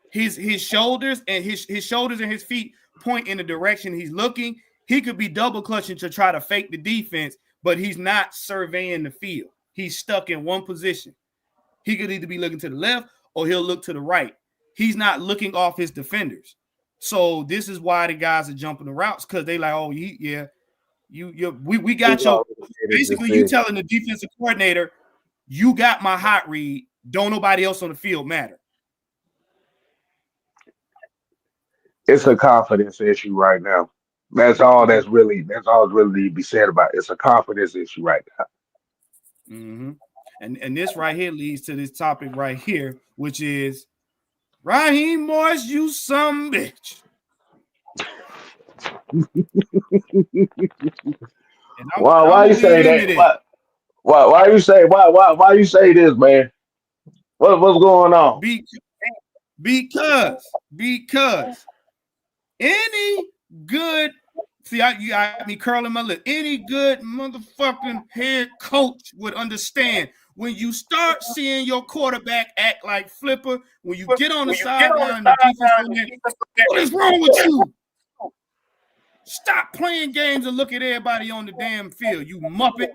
Speaker 3: His shoulders and his feet point in the direction he's looking. He could be double clutching to try to fake the defense, but he's not surveying the field. He's stuck in one position. He could either be looking to the left or he'll look to the right. He's not looking off his defenders. So this is why the guys are jumping the routes, because they like, we got your basically you telling the defensive coordinator, you got my hot read. Don't nobody else on the field matter.
Speaker 2: It's a confidence issue right now. That's all really need to be said about it. It's a confidence issue right now.
Speaker 3: Mm-hmm. And this right here leads to this topic right here, which is Raheem Morris, you some bitch.
Speaker 2: Why you say that? Why you say this, man? What's going on?
Speaker 3: Because any good, see, you got me curling my lip. Any good motherfucking head coach would understand when you start seeing your quarterback act like Flipper, when you get on the sideline, the defense, what is wrong with you? Stop playing games and look at everybody on the damn field, you muppet.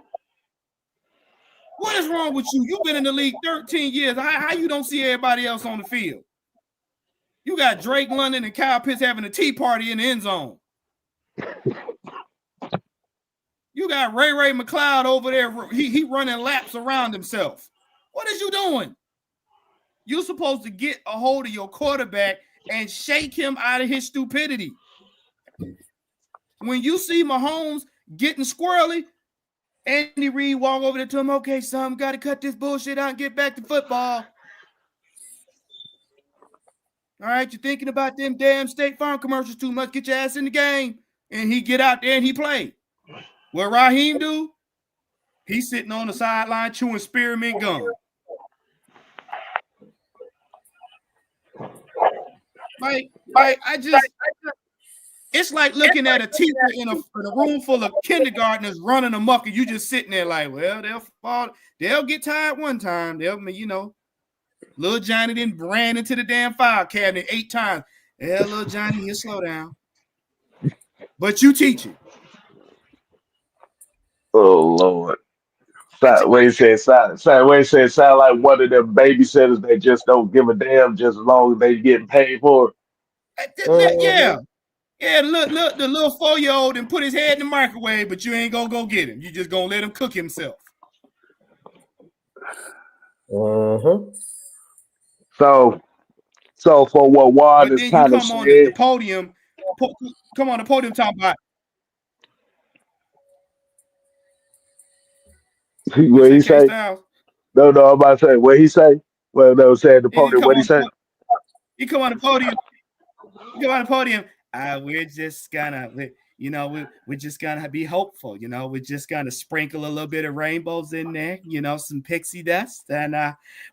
Speaker 3: What is wrong with you? You've been in the league 13 years. How you don't see everybody else on the field? You got Drake London and Kyle Pitts having a tea party in the end zone. You got Ray McLeod over there. He running laps around himself. What is you doing? You're supposed to get a hold of your quarterback and shake him out of his stupidity. When you see Mahomes getting squirrely, Andy Reid walk over there to him, okay, son, got to cut this bullshit out and get back to football. All right, you're thinking about them damn State Farm commercials too much. Get your ass in the game. And he get out there and he play. What Raheem do? He's sitting on the sideline chewing spearmint gum. Like it's like looking at a teacher in a room full of kindergartners running amok, and you just sitting there like, well, they'll get tired one time. Little Johnny then ran into the damn file cabinet 8 times. Yeah, little Johnny, you slow down. But you teaching.
Speaker 2: Oh Lord. What he said, what he said, sound like one of them babysitters that just don't give a damn just as long as they getting paid for
Speaker 3: Yeah. Yeah, look, the little 4-year-old and put his head in the microwave, but you ain't gonna go get him. You just gonna let him cook himself.
Speaker 2: it. So for what Ward
Speaker 3: But
Speaker 2: is
Speaker 3: then you
Speaker 2: kind of
Speaker 3: come on the
Speaker 2: saying,
Speaker 3: podium, come on the podium talking about
Speaker 2: what he say?
Speaker 3: Styles.
Speaker 2: No, I'm about to say what he say. Well, no, saying the
Speaker 3: And he
Speaker 2: podium.
Speaker 3: come
Speaker 2: What he
Speaker 3: on,
Speaker 2: say?
Speaker 3: he come on the podium. You go on the podium. We're just gonna, we're just gonna be hopeful. We're just gonna sprinkle a little bit of rainbows in there. Some pixie dust, and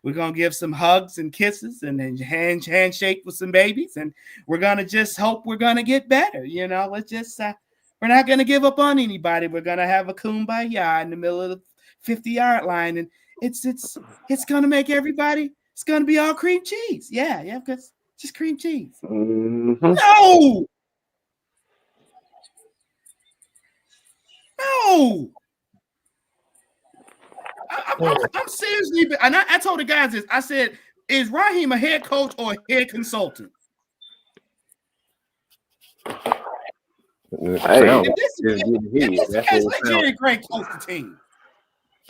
Speaker 3: we're gonna give some hugs and kisses, and then handshake with some babies, and we're gonna just hope we're gonna get better. Let's just we're not gonna give up on anybody. We're gonna have a kumbaya in the middle of the 50-yard line, and it's gonna make everybody. It's gonna be all cream cheese. Yeah, because. Just cream cheese.
Speaker 2: Mm-hmm.
Speaker 3: No. I'm seriously, and I told the guys this. I said, is Raheem a head coach or a head consultant?
Speaker 4: Hey,
Speaker 3: This case, let Jerry Gray coach the team.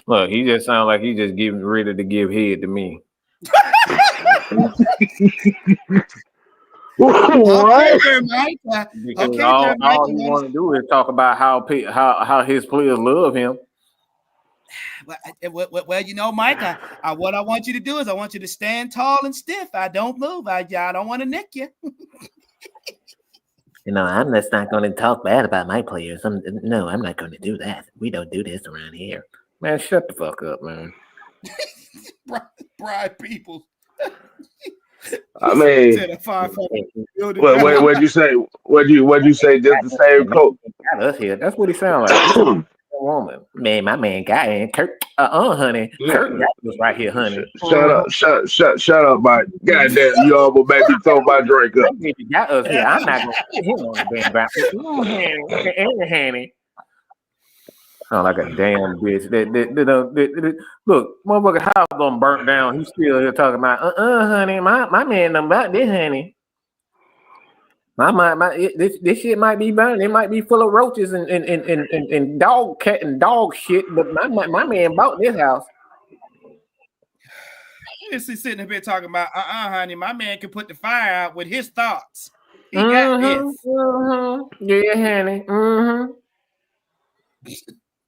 Speaker 4: Look, he just sounds like he's just getting ready to give head to me.
Speaker 3: Okay, Jeremiah.
Speaker 4: Because all he want to do is talk about how his players love him.
Speaker 3: Well, Mike, what I want you to do is I want you to stand tall and stiff. I don't move. I don't want to nick you.
Speaker 5: I'm just not going to talk bad about my players. I'm not going to do that. We don't do this around here.
Speaker 4: Man, shut the fuck up, man.
Speaker 3: Brian Peoples.
Speaker 2: I mean, what'd you say? What'd you say? Just the same coach.
Speaker 4: That's what he sounds like.
Speaker 5: Woman, man, my man got in. Kirk, honey. Kirk was right here, honey.
Speaker 2: Shut up, Mike. Goddamn, you almost made me throw my drink up.
Speaker 5: Got us here. I'm not gonna put him on the bandwagon. Honey.
Speaker 4: Sound like a damn bitch. Look, motherfucker house gonna burn down. He's still here talking about, honey, my man done about this, honey. This shit might be burning. It might be full of roaches and dog cat and dog shit. But my man bought this house.
Speaker 3: He's sitting up here talking about, honey, my man can put the fire out with his thoughts. He got this.
Speaker 4: Yeah, honey.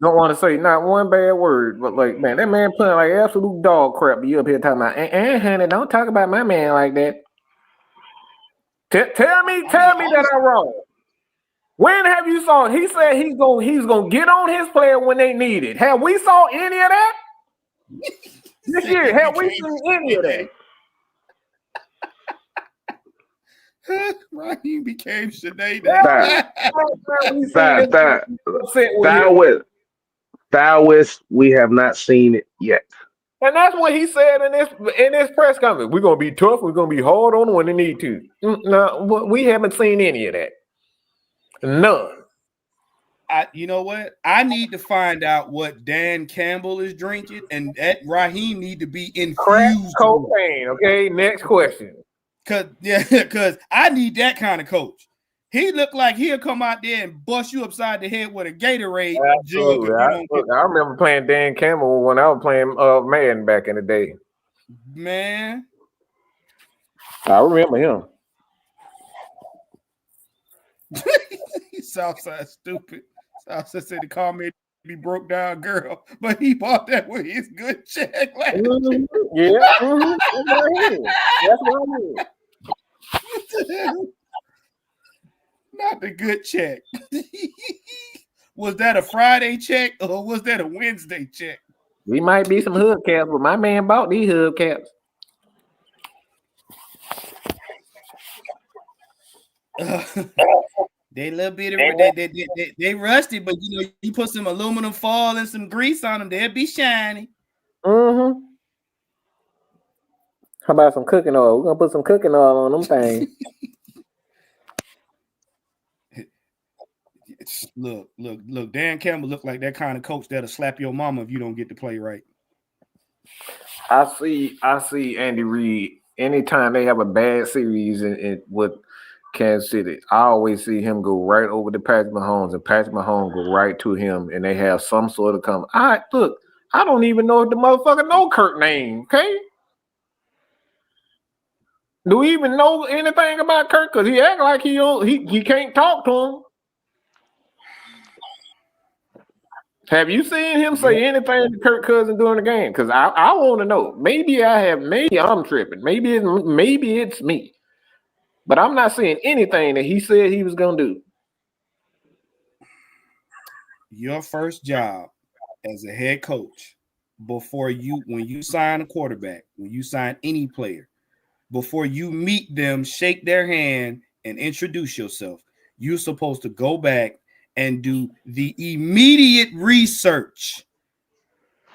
Speaker 4: Don't want to say not one bad word, but like, man, that man putting like absolute dog crap. You up here talking about, honey, don't talk about my man like that. Tell me that I'm wrong. When have you saw? He said he's gonna get on his player when they need it. Have we saw any of that this year? Have we seen any of that?
Speaker 3: Raheem became Sinead.
Speaker 2: Thowist, we have not seen it yet.
Speaker 4: And that's what he said in this press conference. We're gonna be tough. We're gonna be hard on them when they need to. No, we haven't seen any of that. None.
Speaker 3: You know what? I need to find out what Dan Campbell is drinking, and that Raheem need to be infused.
Speaker 4: Crack cocaine. Okay, next question.
Speaker 3: Cause I need that kind of coach. He looked like he'll come out there and bust you upside the head with a Gatorade jug.
Speaker 4: I remember playing Dan Campbell when I was playing Madden back in the day.
Speaker 3: Man,
Speaker 4: I remember him.
Speaker 3: Southside stupid. Southside said he called me be broke down girl, but he bought that with his good check.
Speaker 4: Yeah, that's what I mean.
Speaker 3: Not the good check. Was that a Friday check or was that a Wednesday check?
Speaker 4: We might be some hubcaps, but my man bought these hubcaps.
Speaker 3: They a little bit of they rusty, but you put some aluminum foil and some grease on them, they'll be shiny.
Speaker 4: How about some cooking oil? We're gonna put some cooking oil on them things.
Speaker 3: Look. Dan Campbell look like that kind of coach that'll slap your mama if you don't get to play right.
Speaker 4: I see Andy Reid. Anytime they have a bad series with Kansas City, I always see him go right over to Patrick Mahomes, and Patrick Mahomes go right to him, and they have some sort of come. I don't even know if the motherfucker know Kirk name. Okay, do we even know anything about Kirk? Because he act like he can't talk to him. Have you seen him say anything to Kirk Cousins during the game? Because I want to know. Maybe I have. Maybe I'm tripping. Maybe it's me. But I'm not seeing anything that he said he was gonna do.
Speaker 3: Your first job as a head coach, when you sign a quarterback, when you sign any player, before you meet them, shake their hand, and introduce yourself, you're supposed to go back and do the immediate research.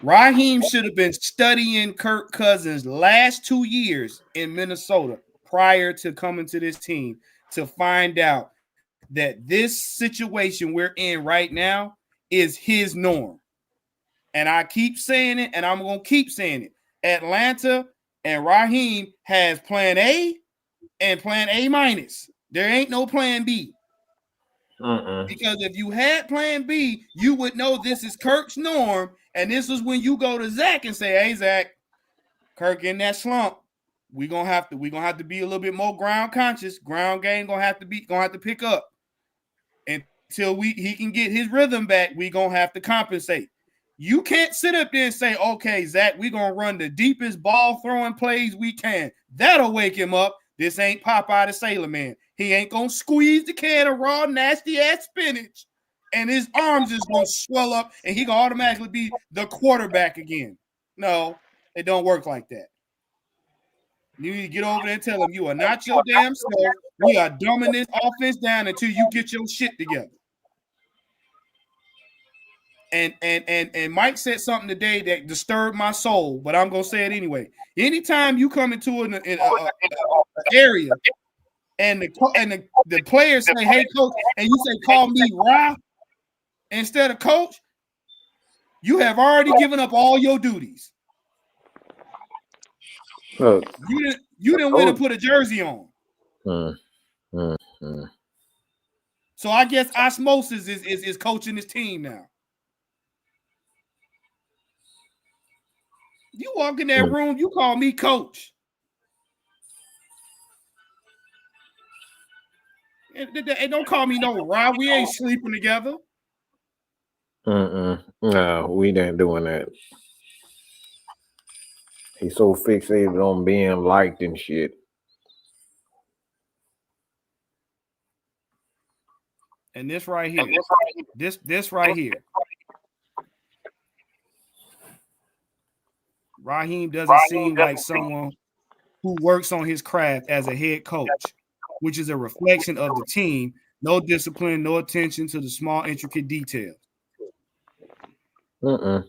Speaker 3: Raheem should have been studying Kirk Cousins' last 2 years in Minnesota prior to coming to this team to find out that this situation we're in right now is his norm. And I keep saying it, and I'm going to keep saying it. Atlanta and Raheem has plan A and plan A minus. There ain't no plan B. Because if you had plan B, you would know this is Kirk's norm, and this is when you go to Zach and say, "Hey, Zach, Kirk in that slump. We're gonna have to be a little bit more ground conscious. Ground game gonna have to pick up until he can get his rhythm back. We gonna have to compensate. You can't sit up there and say, "Okay, Zach, we're gonna run the deepest ball throwing plays we can. That'll wake him up. This ain't Popeye the Sailor Man. He ain't going to squeeze the can of raw, nasty-ass spinach, and his arms is going to swell up, and he going to automatically be the quarterback again." No, it don't work like that. You need to get over there and tell him you are not your damn self. We are dumbing this offense down until you get your shit together. And Mike said something today that disturbed my soul, but I'm going to say it anyway. Anytime you come into an area and the players say, "Hey, coach," and you say, "Call me Ra," instead of coach, you have already given up all your duties.
Speaker 4: Look,
Speaker 3: you didn't win to put a jersey on. So I guess osmosis is coaching this team now. You walk in that room, you call me coach. And don't call me no Rob. We ain't sleeping together.
Speaker 4: No, we ain't doing that. He's so fixated on being liked and shit.
Speaker 3: And this right here. This right here. Raheem doesn't seem like someone who works on his craft as a head coach, which is a reflection of the team. No discipline, no attention to the small, intricate details. And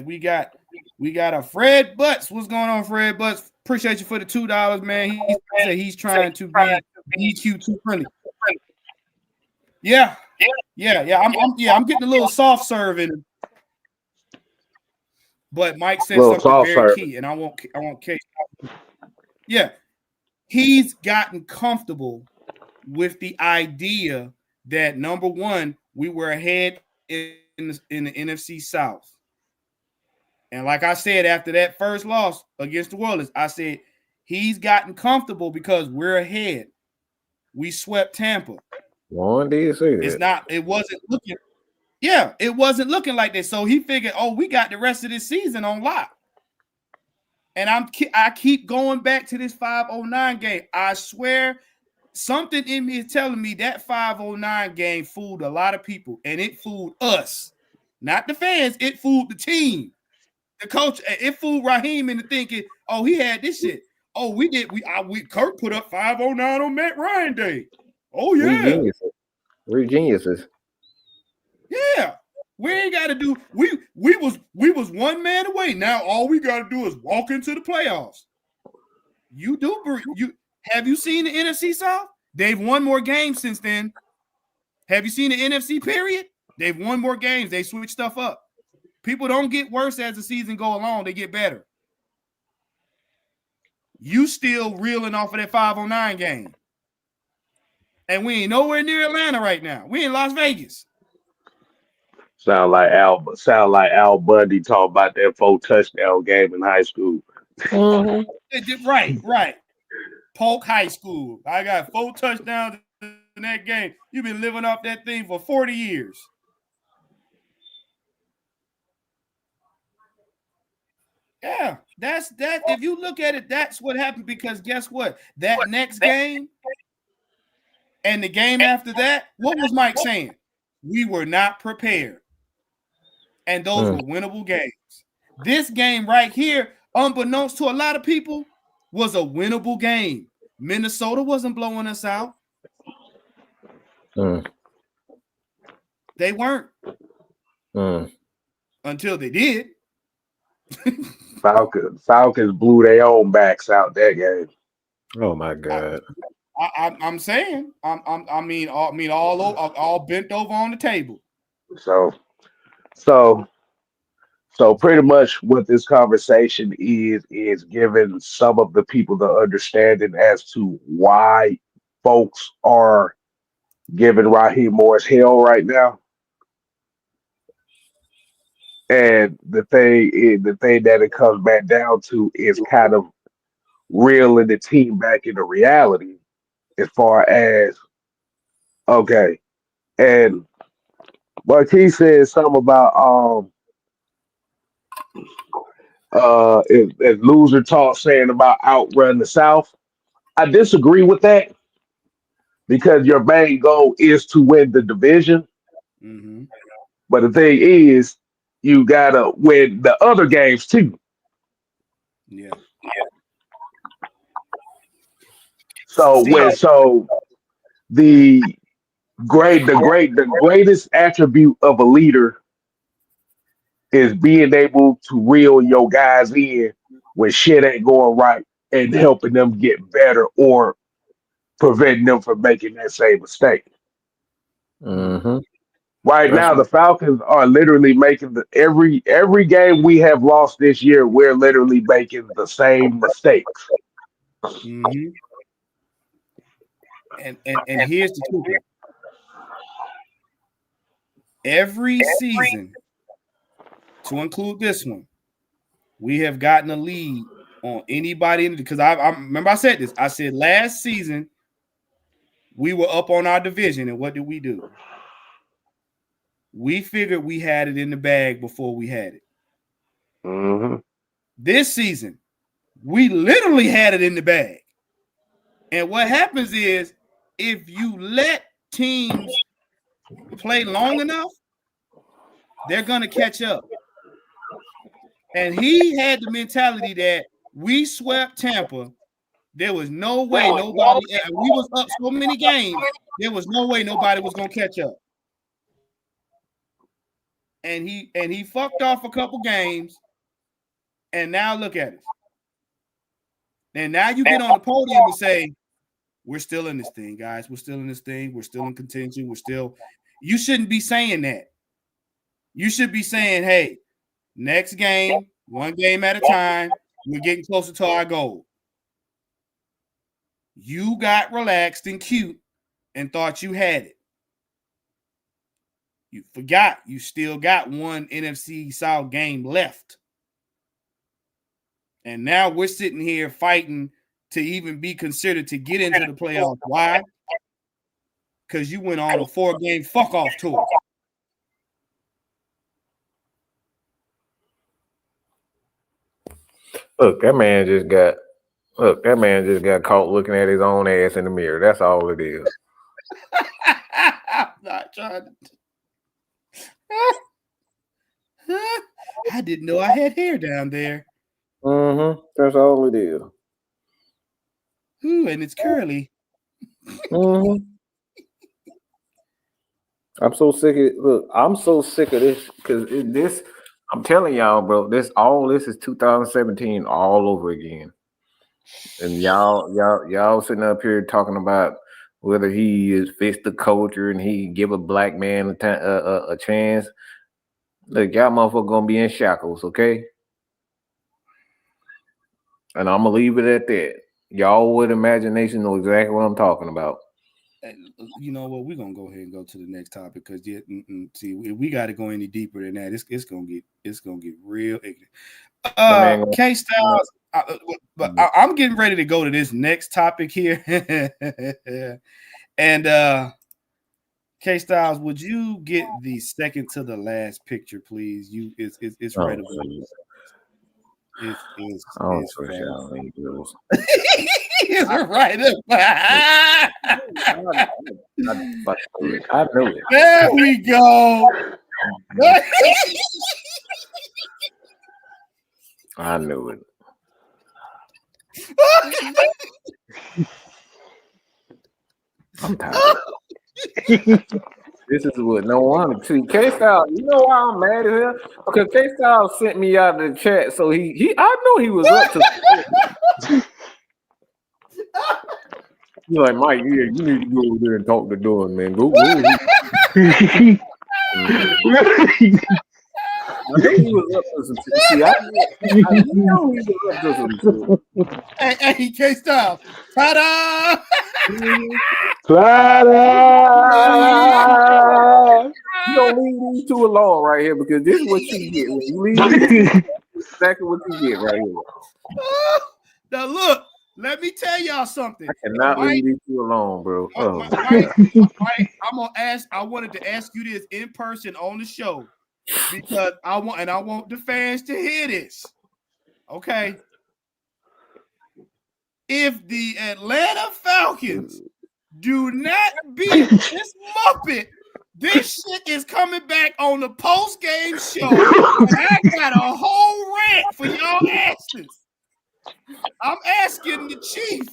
Speaker 3: we got a Fred Butts. What's going on, Fred Butts? Appreciate you for the $2, man. He said he's trying to be EQ too friendly. Yeah. I'm getting a little soft serving. But Mike said something very key, and I won't case. Yeah, he's gotten comfortable with the idea that, number one, we were ahead in the NFC South. And like I said, after that first loss against the Oilers, I said he's gotten comfortable because we're ahead. We swept Tampa.
Speaker 4: One day say that.
Speaker 3: It wasn't looking like that. So he figured, we got the rest of this season on lock. And I keep going back to this 509 game. I swear something in me is telling me that 509 game fooled a lot of people, and it fooled us. Not the fans, it fooled the team. The coach, it fooled Raheem into thinking, he had this shit. Kirk put up 509 on Matt Ryan Day. Oh, yeah.
Speaker 4: We're geniuses.
Speaker 3: Yeah. We ain't got to do we was one man away. Now all we got to do is walk into the playoffs. Have you seen the NFC South? They've won more games since then. Have you seen the NFC period? They've won more games. They switch stuff up. People don't get worse as the season go along. They get better. You still reeling off of that 509 game. And we ain't nowhere near Atlanta right now. We in Las Vegas.
Speaker 2: Sound like Al Bundy talking about that 4 touchdown game in high school.
Speaker 3: Right. Polk High School. I got 4 touchdowns in that game. You've been living off that thing for 40 years. Yeah, that's that. If you look at it, that's what happened because guess what? That next game and the game after that, what was Mike saying? We were not prepared. And those were winnable games. This game right here, unbeknownst to a lot of people, was a winnable game. Minnesota wasn't blowing us out. They weren't. Until they did.
Speaker 2: Falcons blew their own backs out that game.
Speaker 4: Oh my God!
Speaker 3: I'm saying, I mean, all bent over on the table.
Speaker 2: So pretty much what this conversation is giving some of the people the understanding as to why folks are giving Raheem Morris hell right now. And the thing that it comes back down to is kind of reeling the team back into reality as far as, okay. And Marquis said something about if loser talk saying about outrun the South. I disagree with that because your main goal is to win the division.
Speaker 3: Mm-hmm.
Speaker 2: But the thing is, you gotta win the other games too.
Speaker 3: Yeah.
Speaker 2: So the greatest attribute of a leader is being able to reel your guys in when shit ain't going right and helping them get better or preventing them from making that same mistake. Right now, the Falcons are literally making every game we have lost this year. We're literally making the same mistakes.
Speaker 3: Mm-hmm. And here's the truth. Every season, to include this one, we have gotten a lead on anybody because I remember I said this. I said last season we were up on our division, and what did we do? We figured we had it in the bag before we had it.
Speaker 2: Mm-hmm.
Speaker 3: This season, we literally had it in the bag. And what happens is if you let teams play long enough, they're going to catch up. And he had the mentality that we swept Tampa. There was no way nobody, we was up so many games, there was no way nobody was going to catch up. And he fucked off a couple games, and now look at it. And now you get on the podium and say, we're still in this thing, guys. We're still in this thing. We're still in contention. You shouldn't be saying that. You should be saying, hey, next game, one game at a time, we're getting closer to our goal. You got relaxed and cute and thought you had it. You forgot you still got one NFC South game left. And now we're sitting here fighting to even be considered to get into the playoffs. Why? Because you went on a 4-game fuck-off tour.
Speaker 4: Look, that man just got caught looking at his own ass in the mirror. That's all it is.
Speaker 3: I'm not trying to. I didn't know I had hair down there.
Speaker 4: That's all it is.
Speaker 3: Ooh, and it's curly.
Speaker 4: I'm so sick of it. Look, I'm so sick of this because this. I'm telling y'all, bro. This is 2017 all over again. And y'all sitting up here talking about whether he is fix the culture and he give a black man a chance. Look, y'all motherfucker gonna be in shackles, okay? And I'm gonna leave it at that. Y'all with imagination know exactly what I'm talking about.
Speaker 3: You know what? We're gonna go ahead and go to the next topic because see, we got to go any deeper than that. It's gonna get real ignorant. K Styles, but I'm getting ready to go to this next topic here, and K Styles, would you get the second to the last picture, please? It's right up. It's right up.
Speaker 4: I know it.
Speaker 3: There we go.
Speaker 4: I knew it. I'm tired. This is what no one see. K-Style, you know why I'm mad at him? Because K-Style sent me out of the chat, so he I know he was up to. You're like, Mike, yeah, you need to go over there and talk to Dawn, man. Go. I think he was up to some shit. See, I know he was up to some shit.
Speaker 3: Hey, K-Style. Ta-da!
Speaker 2: Ta-da!
Speaker 4: You don't leave these two alone right here because this is what you get when you leave. Exactly what you get right here.
Speaker 3: Now look, let me tell y'all something.
Speaker 4: I cannot leave these two alone, bro.
Speaker 3: Mike, I'm gonna ask. I wanted to ask you this in person on the show because I want the fans to hear this. Okay. If the Atlanta Falcons do not beat this Muppet, this shit is coming back on the post-game show. And I got a whole rant for y'all asses. I'm asking the Chiefs,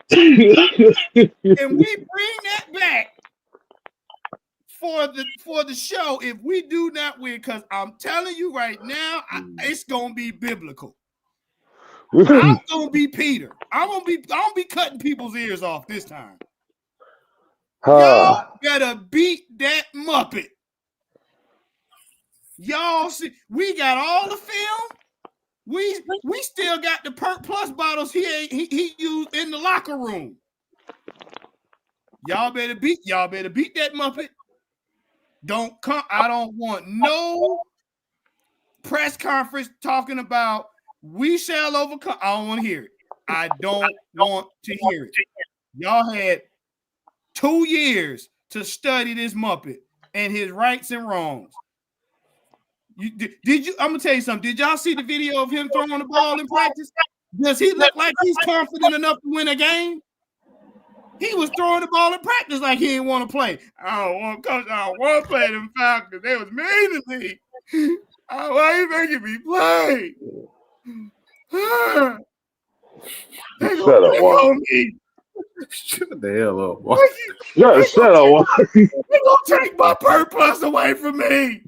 Speaker 3: can we bring that back for the show if we do not win? Because I'm telling you right now, it's gonna be biblical. I'm gonna be Peter. I'm gonna be cutting people's ears off this time. Y'all better beat that Muppet. Y'all see, we got all the film. We still got the Perk Plus bottles he used in the locker room. Y'all better beat that Muppet. Don't come. I don't want no press conference talking about we shall overcome. I don't want to hear it. I don't want to hear it. Y'all had 2 years to study this Muppet and his rights and wrongs. Did you? I'm gonna tell you something. Did y'all see the video of him throwing the ball in practice? Does he look like he's confident enough to win a game? He was throwing the ball in practice like he didn't want to play. I don't want to play them Falcons. They was mean to me. Why you making me play? They gonna kill me.
Speaker 4: Shut the hell up, boy.
Speaker 2: Shut up.
Speaker 3: They gonna take my purpose away from me.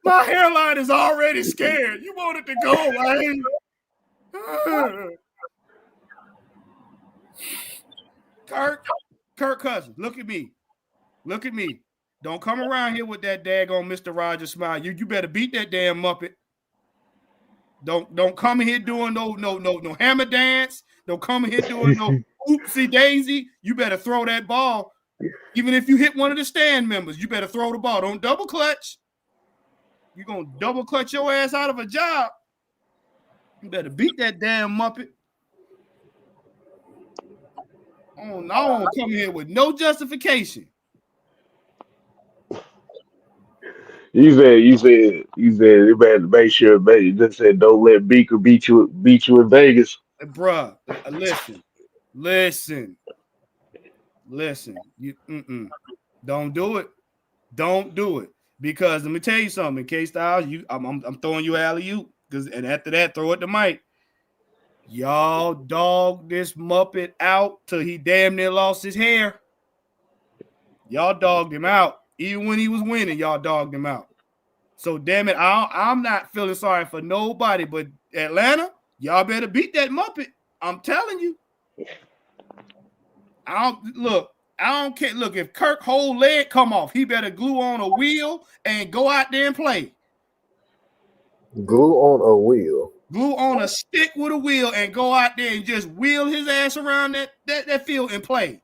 Speaker 3: My hairline is already scared. You want it to go away? Kirk Cousins, look at me. Look at me. Don't come around here with that daggone Mr. Rogers smile. You better beat that damn Muppet. Don't come in here doing no hammer dance. Don't come in here doing no oopsie daisy. You better throw that ball. Even if you hit one of the stand members, you better throw the ball. Don't double clutch. You're gonna double clutch your ass out of a job. You better beat that damn Muppet. Oh no, I don't come here with no justification.
Speaker 2: You said you better make sure, you just said don't let Beaker beat you in Vegas.
Speaker 3: Bruh, listen. You don't do it. Don't do it. Because let me tell you something, K-Styles, I'm throwing you alley-oop. And after that, throw it to Mike. Y'all dogged this Muppet out till he damn near lost his hair. Y'all dogged him out. Even when he was winning, y'all dogged him out. So damn it, I'm not feeling sorry for nobody, but Atlanta, y'all better beat that Muppet. I'm telling you. I don't care. Look, if Kirk whole leg come off, he better glue on a wheel and go out there and play.
Speaker 6: Glue on a wheel.
Speaker 3: Glue on a stick with a wheel and go out there and just wheel his ass around that field and play.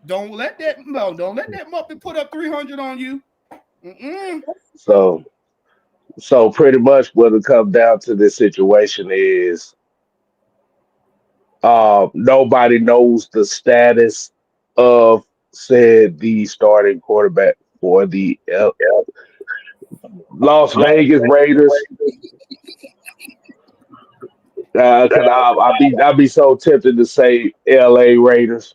Speaker 3: Don't let that Muppet put up 300 on you.
Speaker 2: So pretty much what it comes down to this situation is nobody knows the status of said the starting quarterback for the Las Vegas Raiders. I'd be so tempted to say L.A. Raiders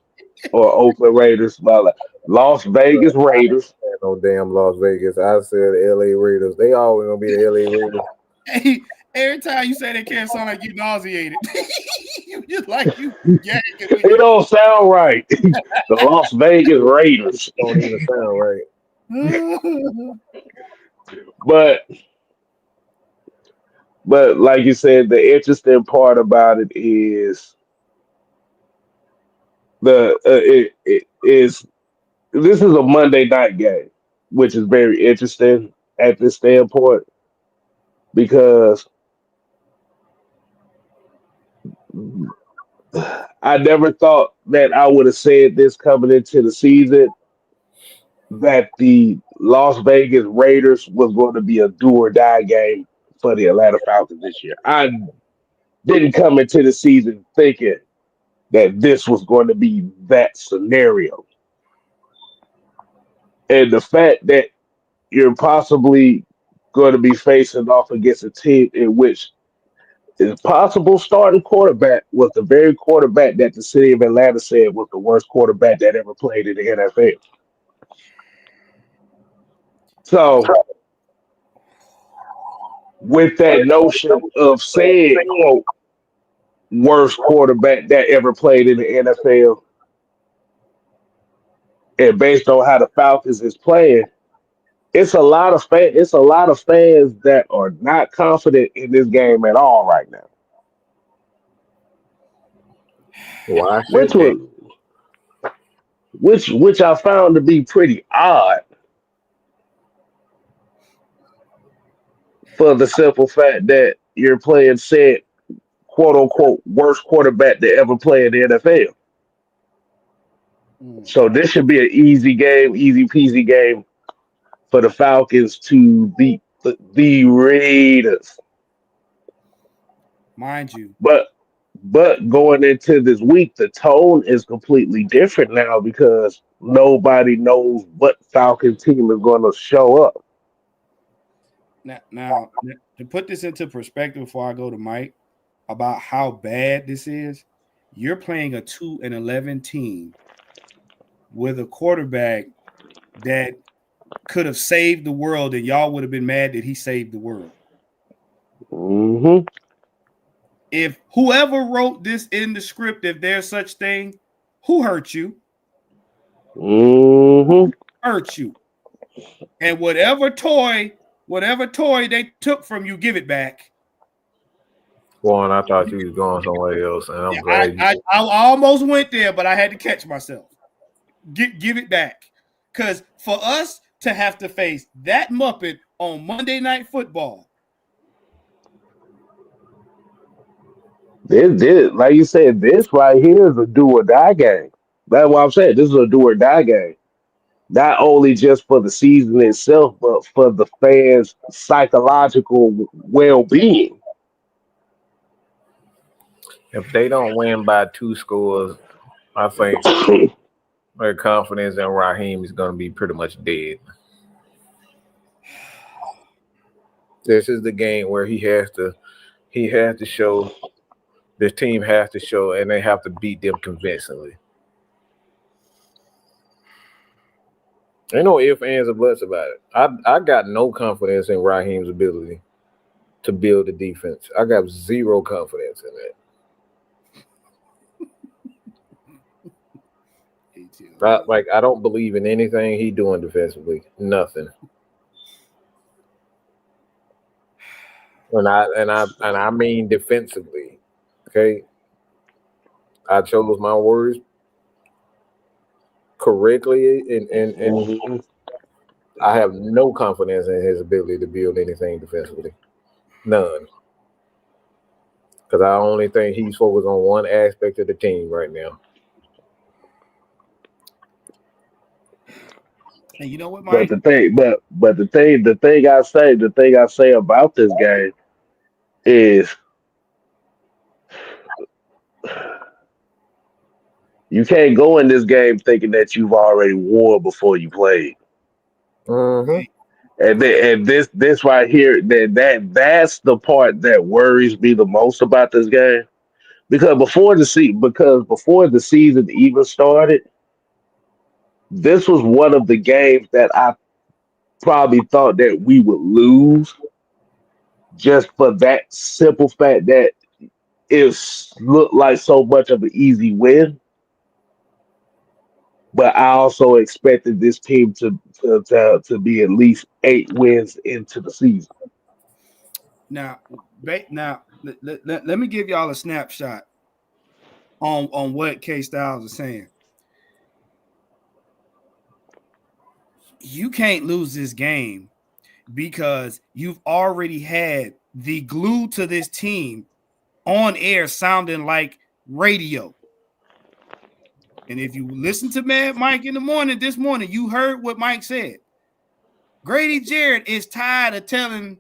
Speaker 2: or Oakland Raiders, but like Las Vegas Raiders.
Speaker 6: No damn Las Vegas. I said L.A. Raiders. They always gonna be the L.A. Raiders.
Speaker 3: Hey, every time you say that, can't sound like you nauseated. You just like you gagging.
Speaker 2: It don't sound right. The Las Vegas Raiders
Speaker 6: Don't even sound right.
Speaker 2: But like you said, the interesting part about it is this is a Monday night game, which is very interesting at this standpoint because I never thought that I would have said this coming into the season that the Las Vegas Raiders was going to be a do or die game for the Atlanta Falcons this year. I didn't come into the season thinking that this was going to be that scenario. And the fact that you're possibly going to be facing off against a team in which his possible starting quarterback was the very quarterback that the city of Atlanta said was the worst quarterback that ever played in the NFL. So, with that notion of saying, quote, worst quarterback that ever played in the NFL, and based on how the Falcons is playing, it's a lot of fans that are not confident in this game at all right now.
Speaker 6: Why should they?
Speaker 2: Which I found to be pretty odd for the simple fact that you're playing said quote unquote worst quarterback to ever play in the NFL. So this should be an easy game, easy peasy game for the Falcons to beat the Raiders.
Speaker 3: Mind you.
Speaker 2: But going into this week, the tone is completely different now because nobody knows what Falcon team is going to show up.
Speaker 3: Now, to put this into perspective before I go to Mike about how bad this is, you're playing a 2-11 team with a quarterback that could have saved the world, and y'all would have been mad that he saved the world.
Speaker 2: Mm-hmm.
Speaker 3: If whoever wrote this in the script, if there's such thing, who hurt you?
Speaker 2: Mm-hmm.
Speaker 3: Hurt you. And whatever toy they took from you, give it back.
Speaker 6: Juan, I thought you was going somewhere else, and I'm glad
Speaker 3: I almost went there, but I had to catch myself. Give it back. Because for us to have to face that Muppet on Monday Night Football.
Speaker 2: This, like you said, this right here is a do or die game. That's what I'm saying. This is a do or die game. Not only just for the season itself, but for the fans' psychological well-being.
Speaker 6: if they don't win by 2 scores, I think their confidence in Raheem is going to be pretty much dead. This is the game where he has to show. This team has to show, and they have to beat them convincingly. Ain't no ifs, ands, or buts about it. I got no confidence in Raheem's ability to build the defense. I got zero confidence in that. I don't believe in anything he doing defensively. Nothing. And I mean defensively. Okay. I chose my words correctly, and
Speaker 2: Mhm.
Speaker 6: I have no confidence in his ability to build anything defensively. None. Because I only think he's focused on one aspect of the team right now.
Speaker 3: And you know what,
Speaker 2: But
Speaker 3: Mike?
Speaker 2: the thing I say about this game is you can't go in this game thinking that you've already won before you played.
Speaker 6: Mm-hmm.
Speaker 2: And this right here, that's the part that worries me the most about this game. Because before the season even started, this was one of the games that I probably thought that we would lose just for that simple fact that it looked like so much of an easy win. But I also expected this team to be at least 8 wins into the season.
Speaker 3: Now, let me give y'all a snapshot on what K Styles is saying. You can't lose this game because you've already had the glue to this team on air sounding like radio. And if you listen to Mad Mike in the morning this morning, you heard what Mike said. Grady Jarrett is tired of telling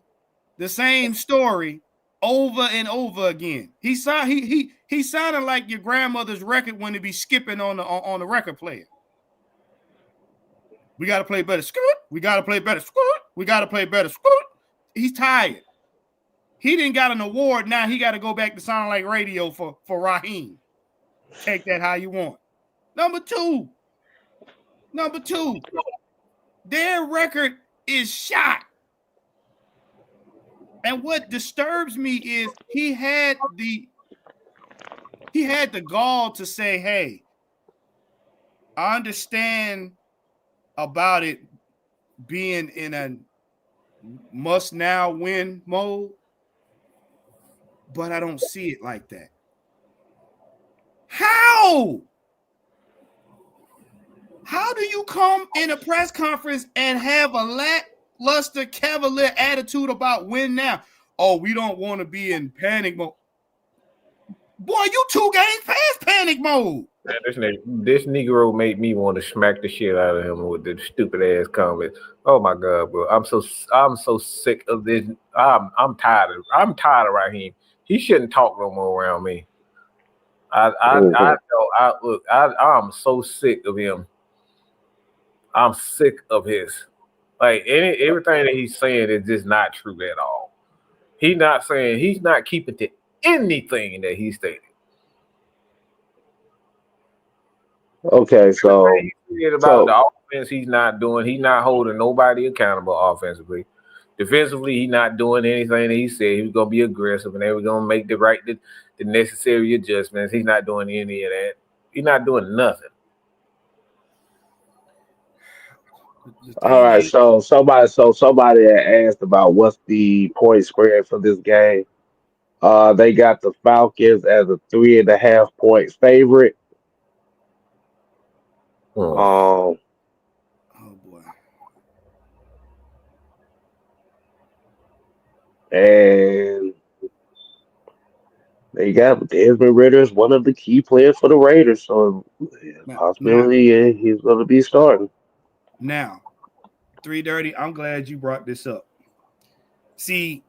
Speaker 3: the same story over and over again. He sounded like your grandmother's record when it be skipping on the record player. We got to play better. We got to play better. We got to play better. He's tired. He didn't got an award. Now he got to go back to sound like radio for Raheem. Take that how you want. Number two, their record is shot. And what disturbs me is he had the gall to say, hey, I understand about it being in a must now win mode, but I don't see it like that. How? How do you come in a press conference and have a lackluster, cavalier attitude about win now? Oh, we don't want to be in panic mode. Boy, you 2 games past panic mode.
Speaker 6: Man, this Negro made me want to smack the shit out of him with the stupid ass comments. Oh my god, bro! I'm so sick of this. I'm tired of Raheem. He shouldn't talk no more around me. I'm so sick of him. I'm sick of his everything that he's saying is just not true at all. He's not keeping to anything that he's stating.
Speaker 2: Okay, so
Speaker 6: About the offense, he's not holding nobody accountable offensively. Defensively, he's not doing anything that he said. He was gonna be aggressive and they were gonna make the necessary adjustments. He's not doing any of that. He's not doing nothing.
Speaker 2: all right, so somebody had asked about what's the point spread for this game. They got the Falcons as a 3.5 point favorite.
Speaker 3: Oh boy.
Speaker 2: And they got Desmond Ritter as one of the key players for the Raiders, so possibility he's going to be starting.
Speaker 3: Now, 3:30. I'm glad you brought this up. See,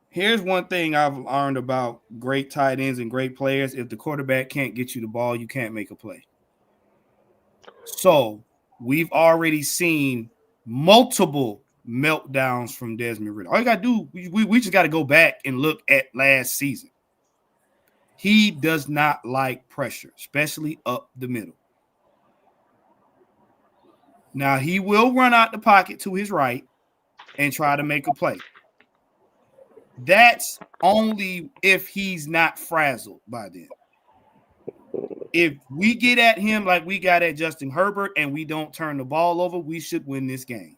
Speaker 3: here's one thing I've learned about great tight ends and great players. If the quarterback can't get you the ball, you can't make a play. So we've already seen multiple meltdowns from Desmond Ritter. All you got to do, we just got to go back and look at last season. He does not like pressure, especially up the middle. Now, he will run out the pocket to his right and try to make a play. That's only if he's not frazzled by then. If we get at him like we got at Justin Herbert and we don't turn the ball over, we should win this game.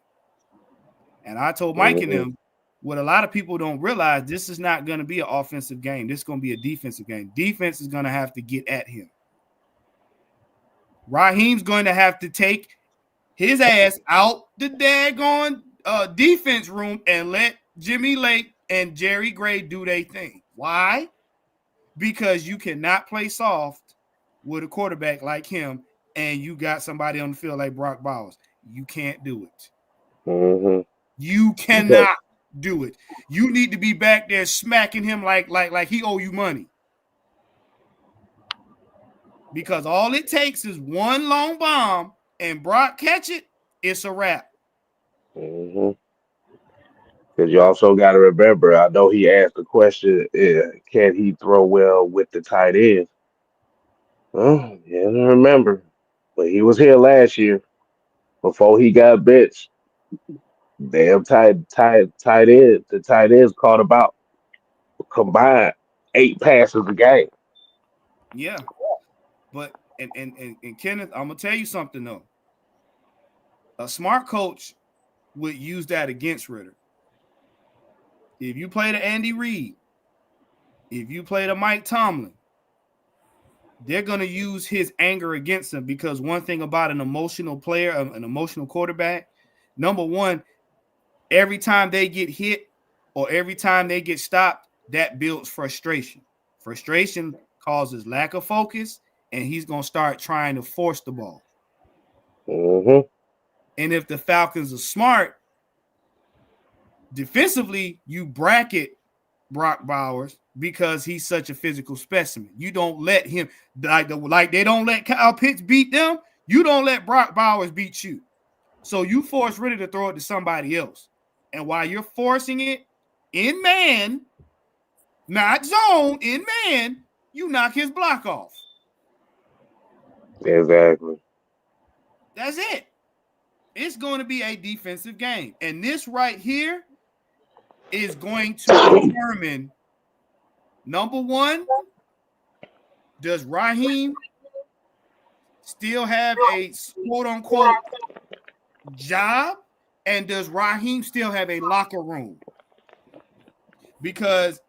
Speaker 3: And I told Mike and them, what a lot of people don't realize, this is not going to be an offensive game. This is going to be a defensive game. Defense is going to have to get at him. Raheem's going to have to take his ass out the daggone defense room and let Jimmy Lake and Jerry Gray do their thing. Why? Because you cannot play soft with a quarterback like him and you got somebody on the field like Brock Bowers. You can't do it.
Speaker 2: Mm-hmm.
Speaker 3: You cannot do it. You need to be back there smacking him like he owe you money. Because all it takes is one long bomb and Brock catch it, it's a wrap.
Speaker 2: Mm-hmm. Because you also got to remember, I know he asked the question, can he throw well with the tight end? Well, you have to remember, but he was here last year before he got benched. Damn tight end. The tight ends caught about combined 8 passes a game.
Speaker 3: Yeah. But and Kenneth, I'm gonna tell you something though. A smart coach would use that against Ritter. If you play the Andy Reid, if you play the Mike Tomlin, they're going to use his anger against him because one thing about an emotional player, an emotional quarterback, number one, every time they get hit or every time they get stopped, that builds frustration. Frustration causes lack of focus, and he's going to start trying to force the ball.
Speaker 2: Mm-hmm.
Speaker 3: And if the Falcons are smart, defensively, you bracket Brock Bowers because he's such a physical specimen. You don't let him like they don't let Kyle Pitts beat them. You don't let Brock Bowers beat you. So you force Ritter to throw it to somebody else. And while you're forcing it in man, not zone, in man, you knock his block off.
Speaker 2: Exactly.
Speaker 3: That's it. It's going to be a defensive game. And this right here is going to determine, number one, does Raheem still have a quote-unquote job? And does Raheem still have a locker room? Because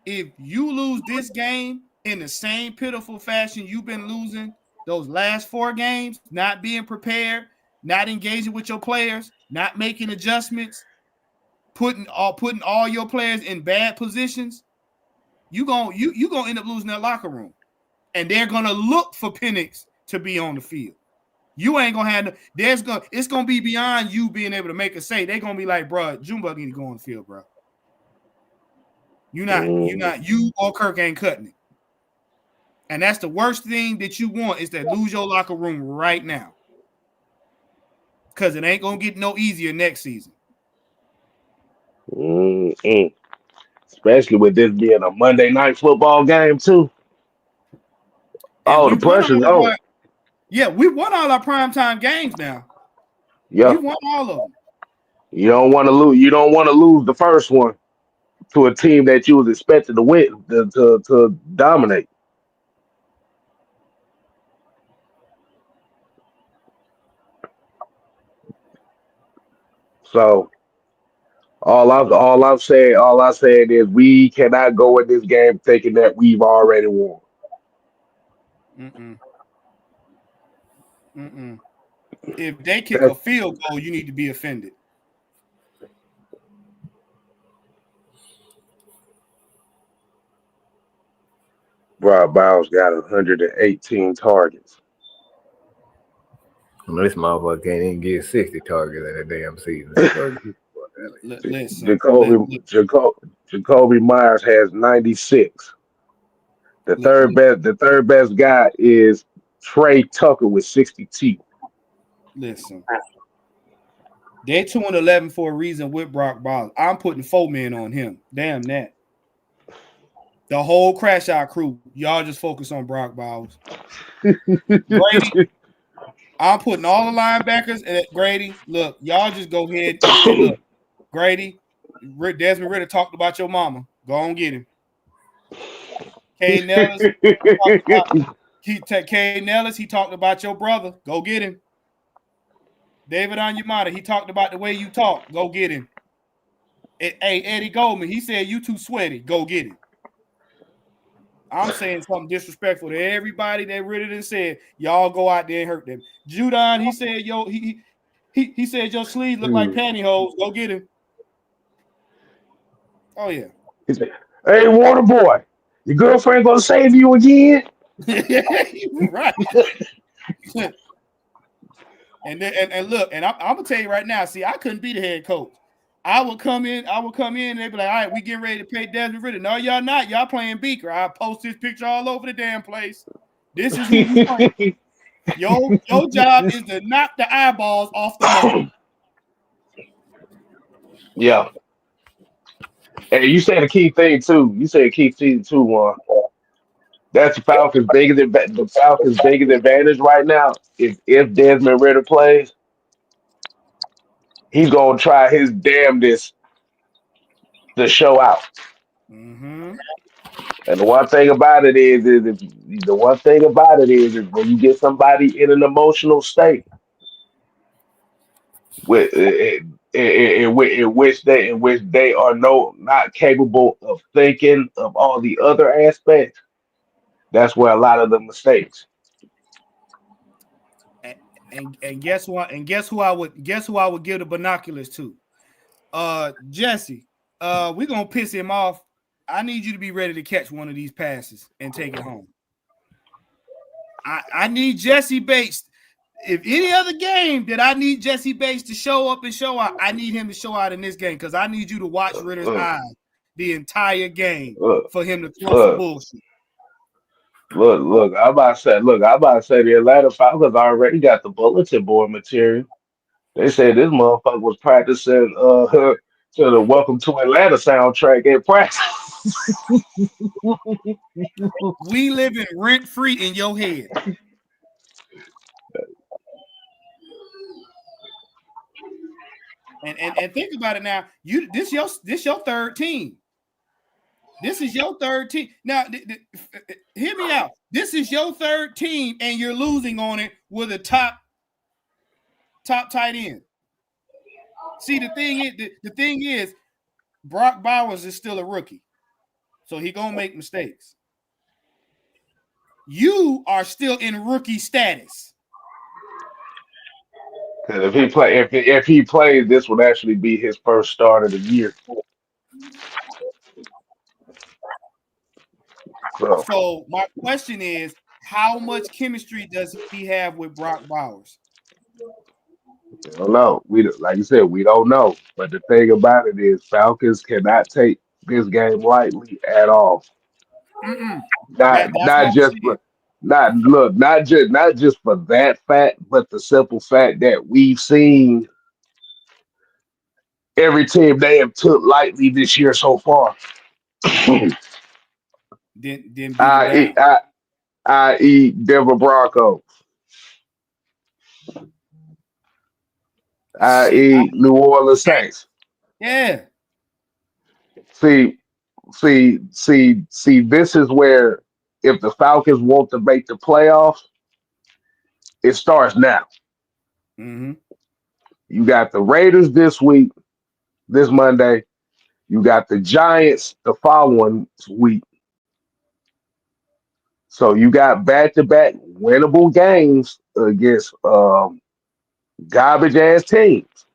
Speaker 3: if you lose this game in the same pitiful fashion you've been losing those last 4 games, not being prepared, not engaging with your players, not making adjustments, putting all your players in bad positions, you're gonna end up losing that locker room. And they're gonna look for Penix to be on the field. You ain't gonna have it's gonna be beyond you being able to make a say. They're gonna be like, bro, Junebug need to go on the field, bro. You or Kirk ain't cutting it. And that's the worst thing that you want is to lose your locker room right now. Because it ain't gonna get no easier next season.
Speaker 2: Mm-mm. Especially with this being a Monday night football game too.
Speaker 3: And
Speaker 2: Oh, the pressure's on.
Speaker 3: We won all our primetime games now.
Speaker 2: Yeah.
Speaker 3: We won all of them.
Speaker 2: You don't want to lose. You don't want to lose the first one to a team that you was expected to win to dominate. So all I'm saying is we cannot go in this game thinking that we've already won.
Speaker 3: If they kick a field goal, you need to be offended.
Speaker 2: Rob Bowles got 118 targets.
Speaker 6: This motherfucker can't even get 60 targets in a damn season.
Speaker 2: Jacoby Myers has 96. The third best guy is Trey Tucker with 62.
Speaker 3: Listen, they're 2-11 for a reason with Brock Bowers. I'm putting 4 men on him. Damn that. The whole crash out crew, y'all just focus on Brock Bowers. Grady, I'm putting all the linebackers at Grady. Look, y'all just go ahead and look. Grady, Desmond Ritter talked about your mama. Go on get him. Kay Nellis, he talked about your brother. Go get him. David Onyemata, he talked about the way you talk. Go get him. Hey, Eddie Goldman, he said you too sweaty. Go get him. I'm saying something disrespectful to everybody that Ritter done said. Y'all go out there and hurt them. Judon, he said, yo, he said your sleeves look like pantyhose. Go get him. Oh yeah.
Speaker 2: He said, "Hey, Water Boy, your girlfriend gonna save you again?"
Speaker 3: Right. and look, and I'm gonna tell you right now. See, I couldn't be the head coach. I would come in, and they'd be like, all right, we getting ready to pay Desmond Ritter. No, y'all not. Y'all playing Beaker. I post this picture all over the damn place. This is who you playing. Your job is to knock the eyeballs off the moon.
Speaker 2: Yeah. And you said a key thing too. Juan. That's the Falcons' biggest advantage right now. If Desmond Ritter plays, he's gonna try his damnedest to show out.
Speaker 3: Mm-hmm.
Speaker 2: And the one thing about it is when you get somebody in an emotional state with in which they are not capable of thinking of all the other aspects. That's where a lot of the mistakes.
Speaker 3: And guess what? And guess who I would give the binoculars to? Jesse. We're gonna piss him off. I need you to be ready to catch one of these passes and take it home. I need Jesse Bates. If any other game that I need Jesse Bates to show up and show out, I need him to show out in this game because I need you to watch Ritter's eyes the entire game for him to throw some bullshit.
Speaker 2: Look, I'm about to say the Atlanta Falcons already got the bulletin board material. They said this motherfucker was practicing to the Welcome to Atlanta soundtrack at practice.
Speaker 3: We living rent free in your head. And think about it now. This your third team. This is your third team. Now, hear me out. This is your third team, and you're losing on it with a top tight end. See, the thing is, Brock Bowers is still a rookie, so he gonna make mistakes. You are still in rookie status.
Speaker 2: Because if he plays, this would actually be his first start of the year.
Speaker 3: So my question is, how much chemistry does he have with Brock Bowers?
Speaker 2: I don't know. Like you said, we don't know. But the thing about it is, Falcons cannot take this game lightly at all.
Speaker 3: That's
Speaker 2: Not just for not just for that fact, but the simple fact that we've seen every team they have took lightly this year so far.
Speaker 3: Then
Speaker 2: I.e. Denver Broncos. I.e. New Orleans Saints.
Speaker 3: Yeah.
Speaker 2: See, this is where if the Falcons want to make the playoffs, it starts now.
Speaker 3: Mm-hmm.
Speaker 2: You got the Raiders this Monday. You got the Giants the following week. So you got back-to-back winnable games against garbage-ass teams.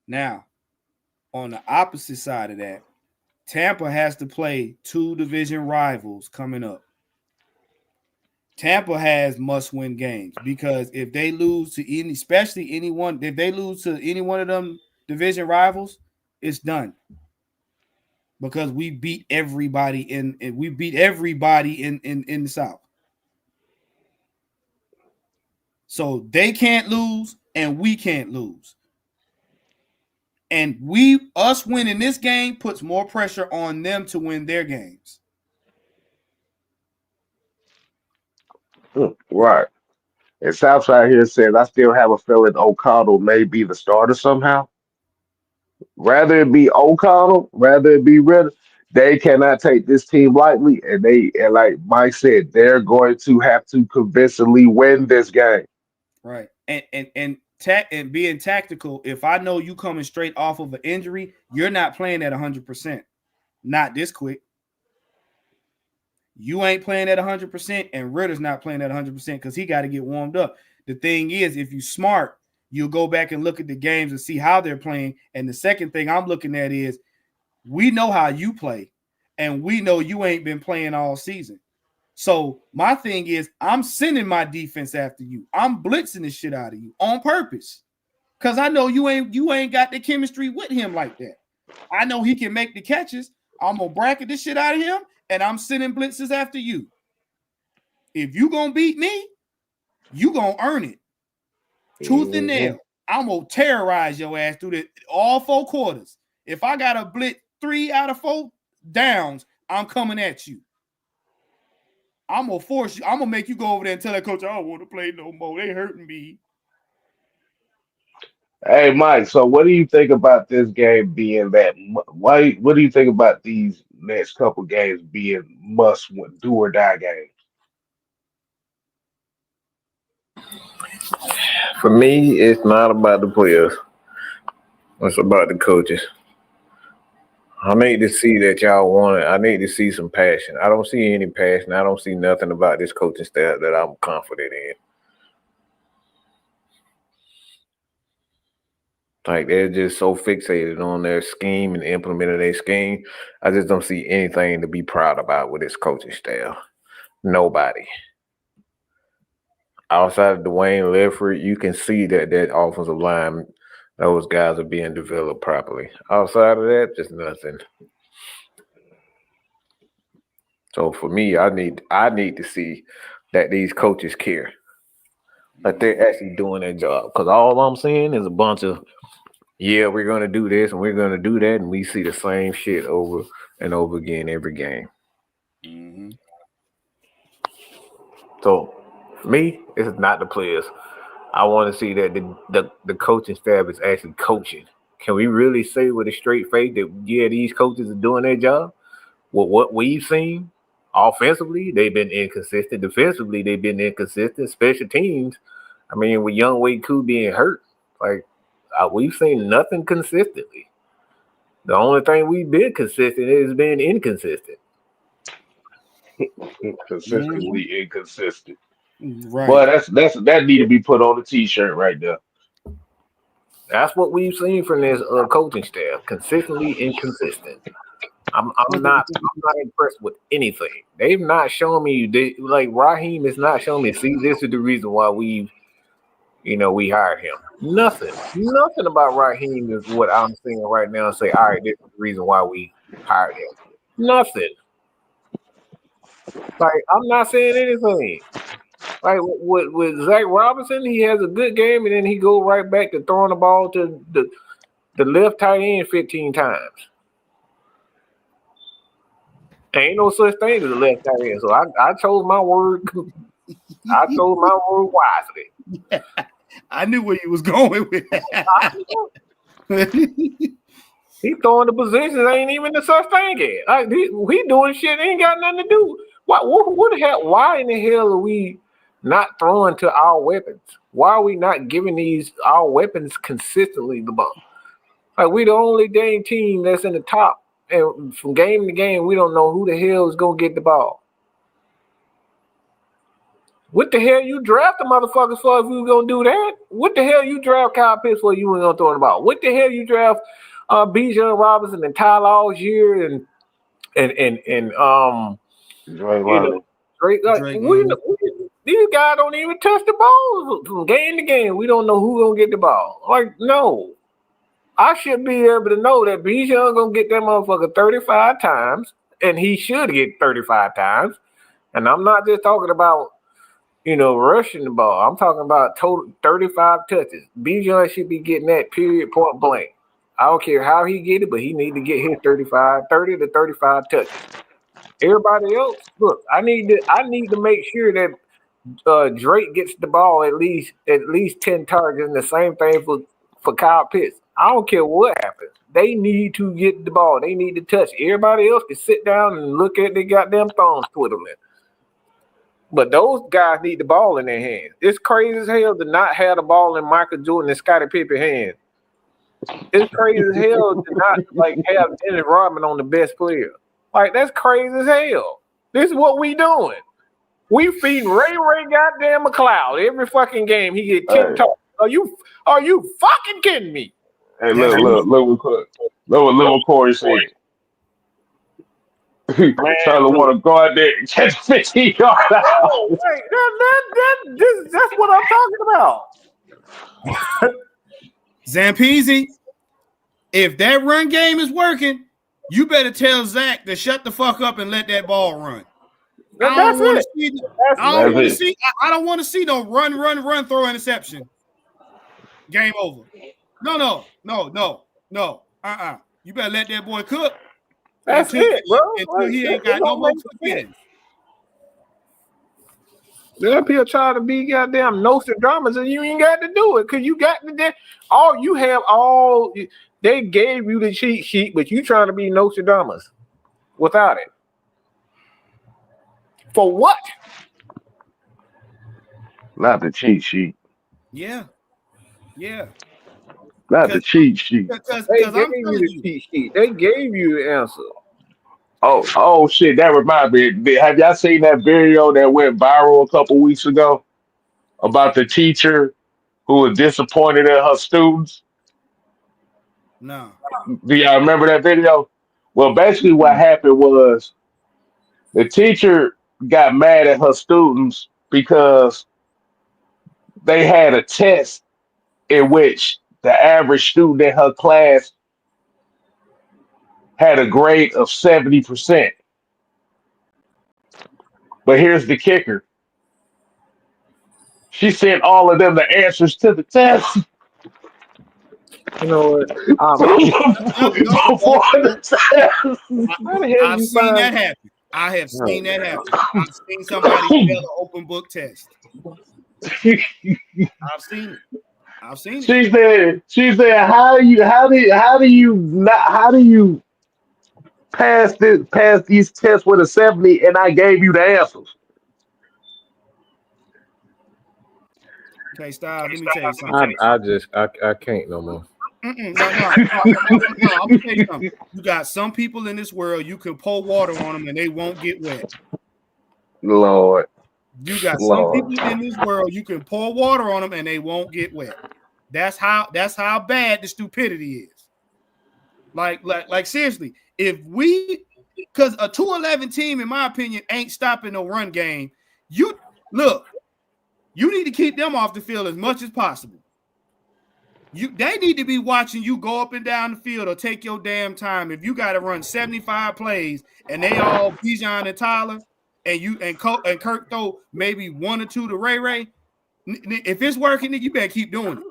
Speaker 3: Now, on the opposite side of that, Tampa has to play two division rivals coming up. Tampa has must-win games because if they lose to if they lose to any one of them division rivals, it's done. Because we beat everybody in the South. So they can't lose and we can't lose. And us winning this game puts more pressure on them to win their games.
Speaker 2: Right. And Southside here says, I still have a feeling O'Connell may be the starter somehow. Rather it be O'Connell, rather it be Ritter, they cannot take this team lightly. And like Mike said, they're going to have to convincingly win this game.
Speaker 3: Right. And being tactical, if I know you coming straight off of an injury, you're not playing at 100%. Not this quick. You ain't playing at 100%, and Ritter's not playing at 100% because he got to get warmed up. The thing is, if you're smart, you'll go back and look at the games and see how they're playing. And the second thing I'm looking at is we know how you play, and we know you ain't been playing all season. So my thing is I'm sending my defense after you. I'm blitzing the shit out of you on purpose because I know you ain't got the chemistry with him like that. I know he can make the catches. I'm going to bracket this shit out of him, and I'm sending blitzes after you. If you going to beat me, you going to earn it. Tooth and nail. I'm going to terrorize your ass through all 4 quarters. If I got to blitz 3 out of 4 downs, I'm coming at you. I'm going to force you. I'm going to make you go over there and tell that coach, I don't want to play no more. They hurting me.
Speaker 2: Hey, Mike. So, what do you think about this game being that? Why? What do you think about these next couple games being must do or die games?
Speaker 6: For me, it's not about the players. It's about the coaches. I need to see that y'all want it. I need to see some passion. I don't see any passion. I don't see nothing about this coaching staff that I'm confident in. Like, they're just so fixated on their scheme and implementing their scheme. I just don't see anything to be proud about with this coaching staff. Nobody. Outside of Dwayne Ledford, you can see that offensive line, those guys are being developed properly. Outside of that, just nothing. So for me, I need to see that these coaches care. That they're actually doing their job. Because all I'm seeing is a bunch of, yeah, we're going to do this and we're going to do that, and we see the same shit over and over again every game.
Speaker 3: Mm-hmm.
Speaker 6: So for me, it's not the players. I want to see that the coaching staff is actually coaching. Can we really say with a straight face that, yeah, these coaches are doing their job? With what we've seen, offensively, they've been inconsistent. Defensively, they've been inconsistent. Special teams, I mean, with Young Wei Koo being hurt, like, we've seen nothing consistently. The only thing we've been consistent is being inconsistent.
Speaker 2: Consistently inconsistent.
Speaker 3: Right.
Speaker 2: Well, that need to be put on a T-shirt right there.
Speaker 6: That's what we've seen from this coaching staff. Consistently inconsistent. I'm not impressed with anything. They've not shown me like Raheem is not showing me. See, this is the reason why we hired him. Nothing about Raheem is what I'm saying right now. And say, all right, this is the reason why we hired him. Nothing. Like, I'm not saying anything. Like with Zach Robinson, he has a good game, and then he go right back to throwing the ball to the left tight end 15 times. Ain't no such thing as a left tight end. So I chose my word. I chose my word wisely.
Speaker 3: Yeah, I knew where you was going with that.
Speaker 6: He throwing the positions ain't even the such thing yet. Like, he doing shit ain't got nothing to do. What the hell? Why in the hell are we not throwing to our weapons? Why are we not giving our weapons consistently the ball? Like, we the only dang team that's in the top, and from game to game, we don't know who the hell is gonna get the ball. What the hell you draft the motherfuckers for if you gonna do that? What the hell you draft Kyle Pitts for? You ain't gonna throw the ball. What the hell you draft Bijan Robinson and Tyler Algier and Drake? These guys don't even touch the ball from game to game. We don't know who gonna get the ball. Like, no. I should be able to know that Bijan gonna get that motherfucker 35 times, and he should get 35 times. And I'm not just talking about, rushing the ball. I'm talking about total 35 touches. Bijan should be getting that, period, point blank. I don't care how he get it, but he need to get his 30 to 35 touches. Everybody else, look, I need to make sure that Drake gets the ball at least 10 targets, and the same thing for Kyle Pitts. I don't care what happens. They need to get the ball. They need to touch. Everybody else can sit down and look at their goddamn thumbs twiddling. But those guys need the ball in their hands. It's crazy as hell to not have the ball in Michael Jordan and Scottie Pippen's hands. It's crazy as hell to not have Dennis Rodman on the best player. Like, that's crazy as hell. This is what we doing. We feeding Ray goddamn McLeod every fucking game. He get 10 targets. Are you fucking kidding me?
Speaker 2: Hey, look what Corey said. Trying to want to go out there and catch 15 yards out.
Speaker 6: Oh, wait, that's what I'm talking about.
Speaker 3: Zampezi, if that run game is working, you better tell Zach to shut the fuck up and let that ball run. I don't want to see no run, throw interception. Game over. No. You better let that boy cook.
Speaker 6: That's it, bro.
Speaker 3: Until he ain't got no more cooking.
Speaker 6: They're up here trying to be goddamn Nostradamus, and you ain't got to do it because you got the they gave you the cheat sheet, but you trying to be Nostradamus without it. For what?
Speaker 2: Not the cheat sheet.
Speaker 3: Yeah.
Speaker 2: Not the cheat sheet.
Speaker 6: They gave you the cheat sheet. They gave you the answer.
Speaker 2: Oh shit, that reminds me. Have y'all seen that video that went viral a couple weeks ago about the teacher who was disappointed in her students?
Speaker 3: No.
Speaker 2: Do y'all remember that video? Well, basically what happened was the teacher got mad at her students because they had a test in which the average student in her class had a grade of 70%. But here's the kicker. She sent all of them the answers to the test.
Speaker 6: You know what?
Speaker 2: Before the test.
Speaker 3: I've seen that happen. I have seen that happen. I've seen somebody fail an open book test. I've seen it.
Speaker 2: She said, how do you pass these tests with a 70 and I gave you the answers?
Speaker 3: Okay, Styles, let me tell you something.
Speaker 6: I can't no more.
Speaker 3: No. I'm gonna tell you something. You got some people in this world you can pour water on them and they won't get wet.
Speaker 2: Lord.
Speaker 3: You got some people in this world you can pour water on them and they won't get wet. That's how bad the stupidity is. Like seriously, because a 2-11 team, in my opinion, ain't stopping no run game. You need to keep them off the field as much as possible. They need to be watching you go up and down the field or take your damn time. If you got to run 75 plays and they all Bijan and Tyler and Kirk throw maybe 1 or 2 to Ray, if it's working, then you better keep doing it.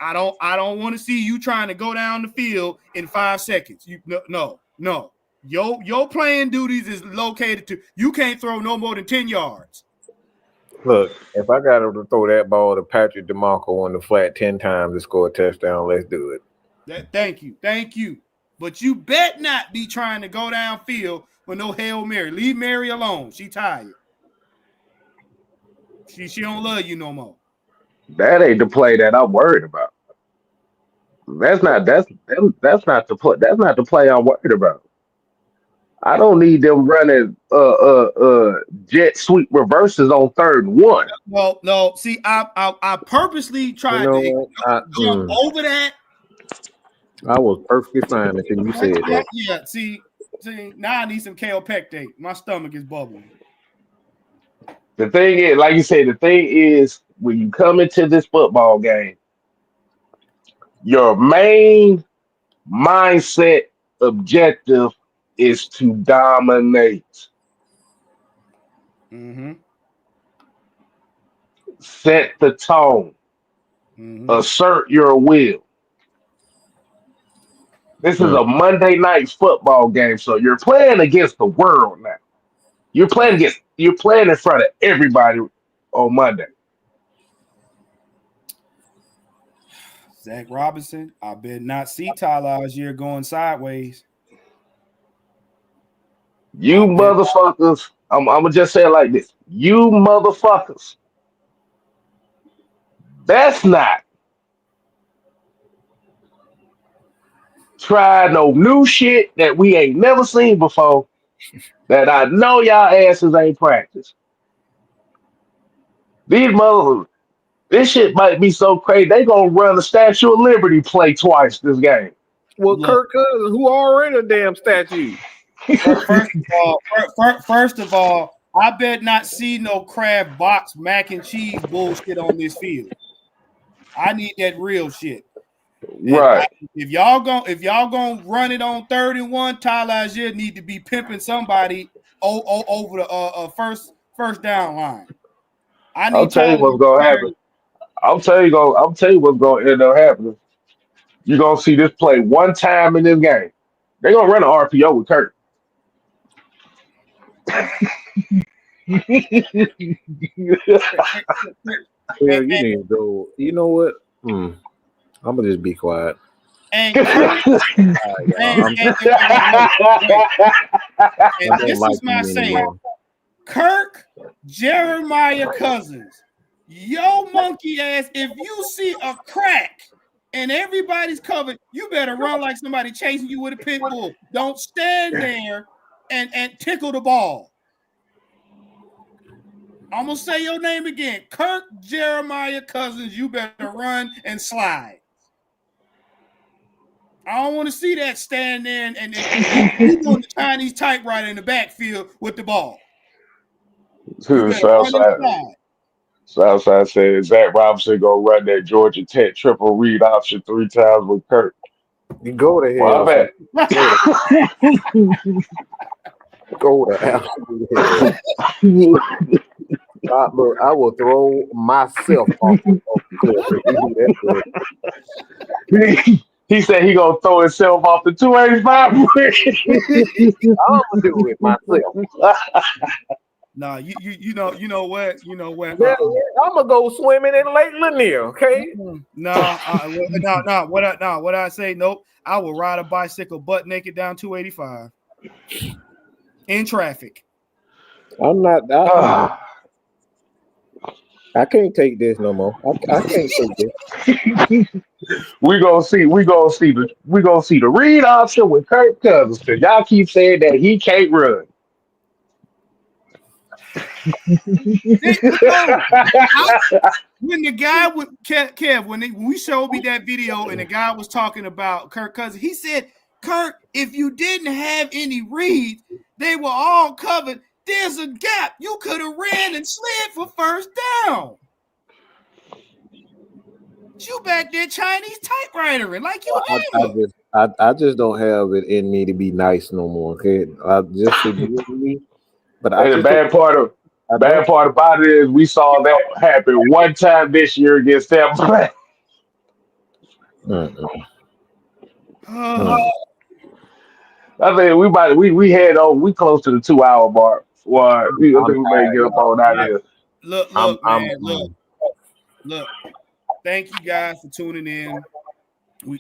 Speaker 3: I don't want to see you trying to go down the field in 5 seconds. No. Your playing duties is located to you can't throw no more than 10 yards.
Speaker 6: Look, if I got to throw that ball to Patrick DeMarco on the flat 10 times to score a touchdown, let's do it.
Speaker 3: Thank you. But you bet not be trying to go downfield with no Hail Mary. Leave Mary alone. She tired. She don't love you no more.
Speaker 2: That ain't the play that I'm worried about. That's not the play I'm worried about. I don't need them running jet sweep reverses on 3rd and 1.
Speaker 3: No. See, I purposely tried to jump over that.
Speaker 6: I was perfectly fine until you said that.
Speaker 3: Yeah. See, now I need some kale pectate. My stomach is bubbling.
Speaker 2: The thing is, like you said, when you come into this football game, your main mindset objective is to dominate.
Speaker 3: Mm-hmm.
Speaker 2: Set the tone. Mm-hmm. Assert your will. This is a Monday night football game, so you're playing against the world now. You're playing in front of everybody on Monday.
Speaker 3: Zach Robinson, I bet not see Tyler Algier going sideways.
Speaker 2: You motherfuckers, I'm gonna just say it like this. You motherfuckers. That's not try no new shit that we ain't never seen before that I know y'all asses ain't practiced. These motherfuckers, this shit might be so crazy. They gonna run the Statue of Liberty play twice this game.
Speaker 6: Well,
Speaker 3: Look.
Speaker 6: Kirk Cousins, who already a damn statue.
Speaker 3: First of all, I bet not see no Kraft box mac and cheese bullshit on this field. I need that real shit.
Speaker 2: Right.
Speaker 3: If y'all gonna run it on 3rd and 1, Tyler Algier need to be pimping somebody over the first down line. I need
Speaker 2: I'll tell you
Speaker 3: Tyler
Speaker 2: what's gonna happen. I'll tell you what's gonna end up happening. You're gonna see this play one time in this game. They're gonna run an RPO with Kirk.
Speaker 6: Yeah, you need to go. You know what? I'm gonna just be quiet.
Speaker 3: And Kirk, and this is my saying. Kirk Jeremiah Cousins, yo monkey ass, if you see a crack and everybody's covered, you better run like somebody chasing you with a pit bull. Don't stand there and tickle the ball. I'm gonna say your name again. Kirk Jeremiah Cousins, you better run and slide. I don't want to see that stand there and you doing the Chinese typewriter in the backfield with the ball.
Speaker 2: Southside said Zach Robinson gonna run that Georgia Tech triple read option 3 times with Kirk.
Speaker 6: You go to hell. Go to hell. Look, I will throw myself off the
Speaker 2: cliff. He said he gonna throw himself off the 285.
Speaker 6: I'm gonna do it myself.
Speaker 3: Nah, you know what? I'm
Speaker 6: gonna go swimming in Lake Lanier, okay?
Speaker 3: What I say? Nope. I will ride a bicycle butt naked down 285 in traffic.
Speaker 6: I'm not. I can't take this no more. I can't take this.
Speaker 2: We gonna see the read option with Kirk Cousins because y'all keep saying that he can't run.
Speaker 3: When the guy with Kev, when we showed me that video and the guy was talking about Kirk Cousins, he said, "Kirk, if you didn't have any reads, they were all covered. There's a gap. You could have ran and slid for first down. You back there Chinese typewritering like you
Speaker 6: I just don't have it in me to be nice no more. Okay, but
Speaker 2: the bad part about it is we saw that happen one time this year against them. I think we close to the 2 hour mark. Well, I think we may get up on out here.
Speaker 3: Look. Thank you guys for tuning in.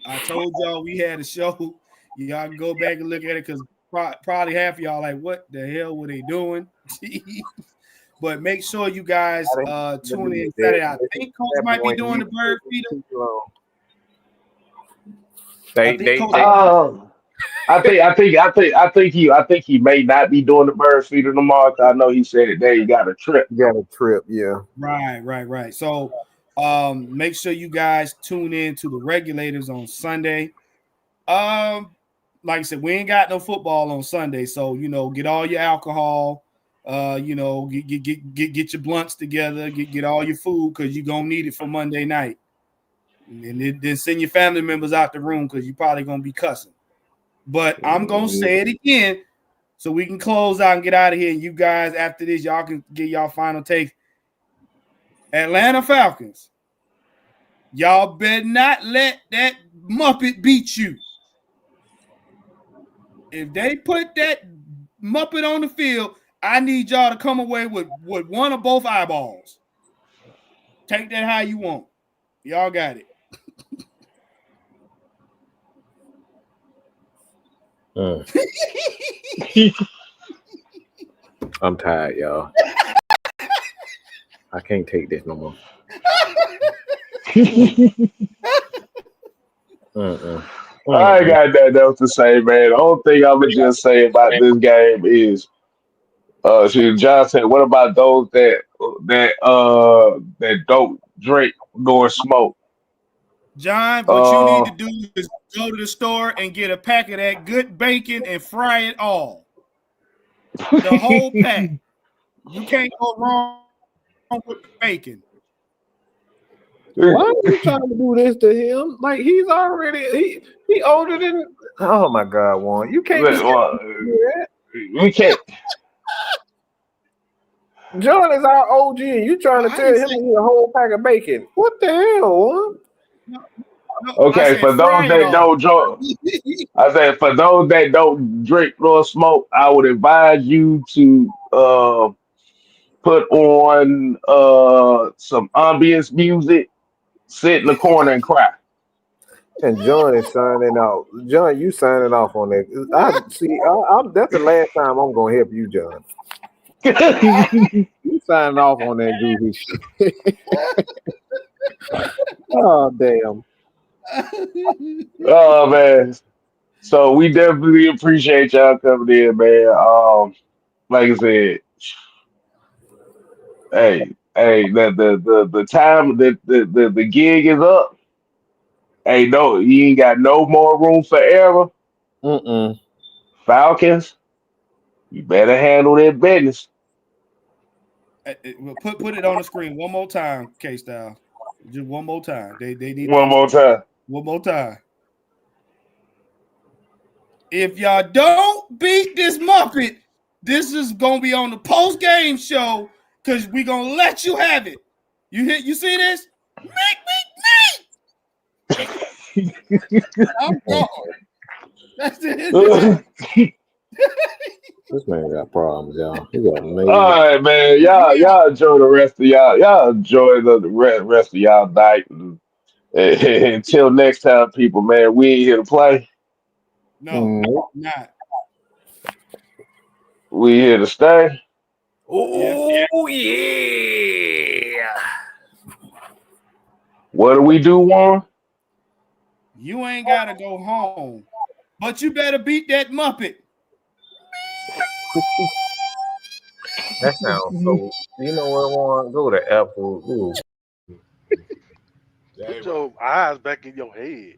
Speaker 3: I told y'all we had a show. Y'all can go back and look at it because probably half of y'all like, what the hell were they doing? But make sure you guys tune in Saturday. I think Coach might be doing the bird feeder.
Speaker 2: I think he may not be doing the bird feeder tomorrow. I know he said that he got a trip.
Speaker 6: Yeah.
Speaker 3: Right. So make sure you guys tune in to the Regulators on Sunday. Like I said, we ain't got no football on Sunday, so get all your alcohol. Get your blunts together. Get all your food because you're gonna need it for Monday night. And then send your family members out the room because you're probably gonna be cussing. But I'm gonna say it again so we can close out and get out of here. And you guys, after this, y'all can get y'all final takes. Atlanta Falcons, y'all better not let that Muppet beat you. If they put that Muppet on the field, I need y'all to come away with one or both eyeballs. Take that how you want. Y'all got it.
Speaker 6: I'm tired, y'all. I can't take this no more.
Speaker 2: I ain't got nothing else to say, man. The only thing I'm gonna just say about this game is, see, John said, "What about those that don't drink nor smoke?"
Speaker 3: John, what you need to do is go to the store and get a pack of that good bacon and fry it all. The whole pack. You can't go wrong with bacon.
Speaker 6: Why are you trying to do this to him? Like he's already he older than. Oh my God, Warren, you can't do that.
Speaker 2: We can't.
Speaker 6: John is our OG, and you trying to tell him to eat a whole pack of bacon? What the hell, Warren?
Speaker 3: No,
Speaker 2: Okay, for those that don't drink, I said for those that don't drink nor smoke, I would advise you to put on some ambience music, sit in the corner and cry.
Speaker 6: And John is signing off. John, you signing off on that? That's the last time I'm gonna help you, John. You signing off on that goofy shit. Oh damn.
Speaker 2: Oh man. So we definitely appreciate y'all coming in, man. Like I said, hey, the time the gig is up. Hey, no, you ain't got no more room for error. Falcons, you better handle that business.
Speaker 3: Put it on the screen one more time, K-Style. Just one more time. They need
Speaker 2: One more time.
Speaker 3: One more time. If y'all don't beat this Muppet, this is gonna be on the post-game show because we're gonna let you have it. You see this? Make I'm gone. That's it.
Speaker 6: This man got problems, y'all. He got amazing.
Speaker 2: All right, man. Y'all enjoy the rest of y'all enjoy the rest of y'all night. Until next time, people, man, we ain't here to play.
Speaker 3: No, not.
Speaker 2: We here to stay.
Speaker 6: Oh yeah.
Speaker 2: What do we do, Warren?
Speaker 3: You ain't gotta go home, but you better beat that Muppet.
Speaker 6: That sounds so. You know what, Warren? Go to Apple. Ooh.
Speaker 7: Put your eyes back in your head.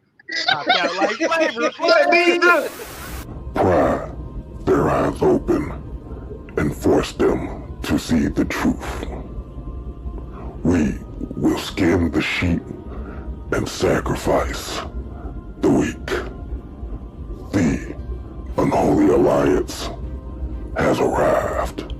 Speaker 8: Pry their eyes open and force them to see the truth. We will skin the sheep and sacrifice the weak. The unholy alliance has arrived.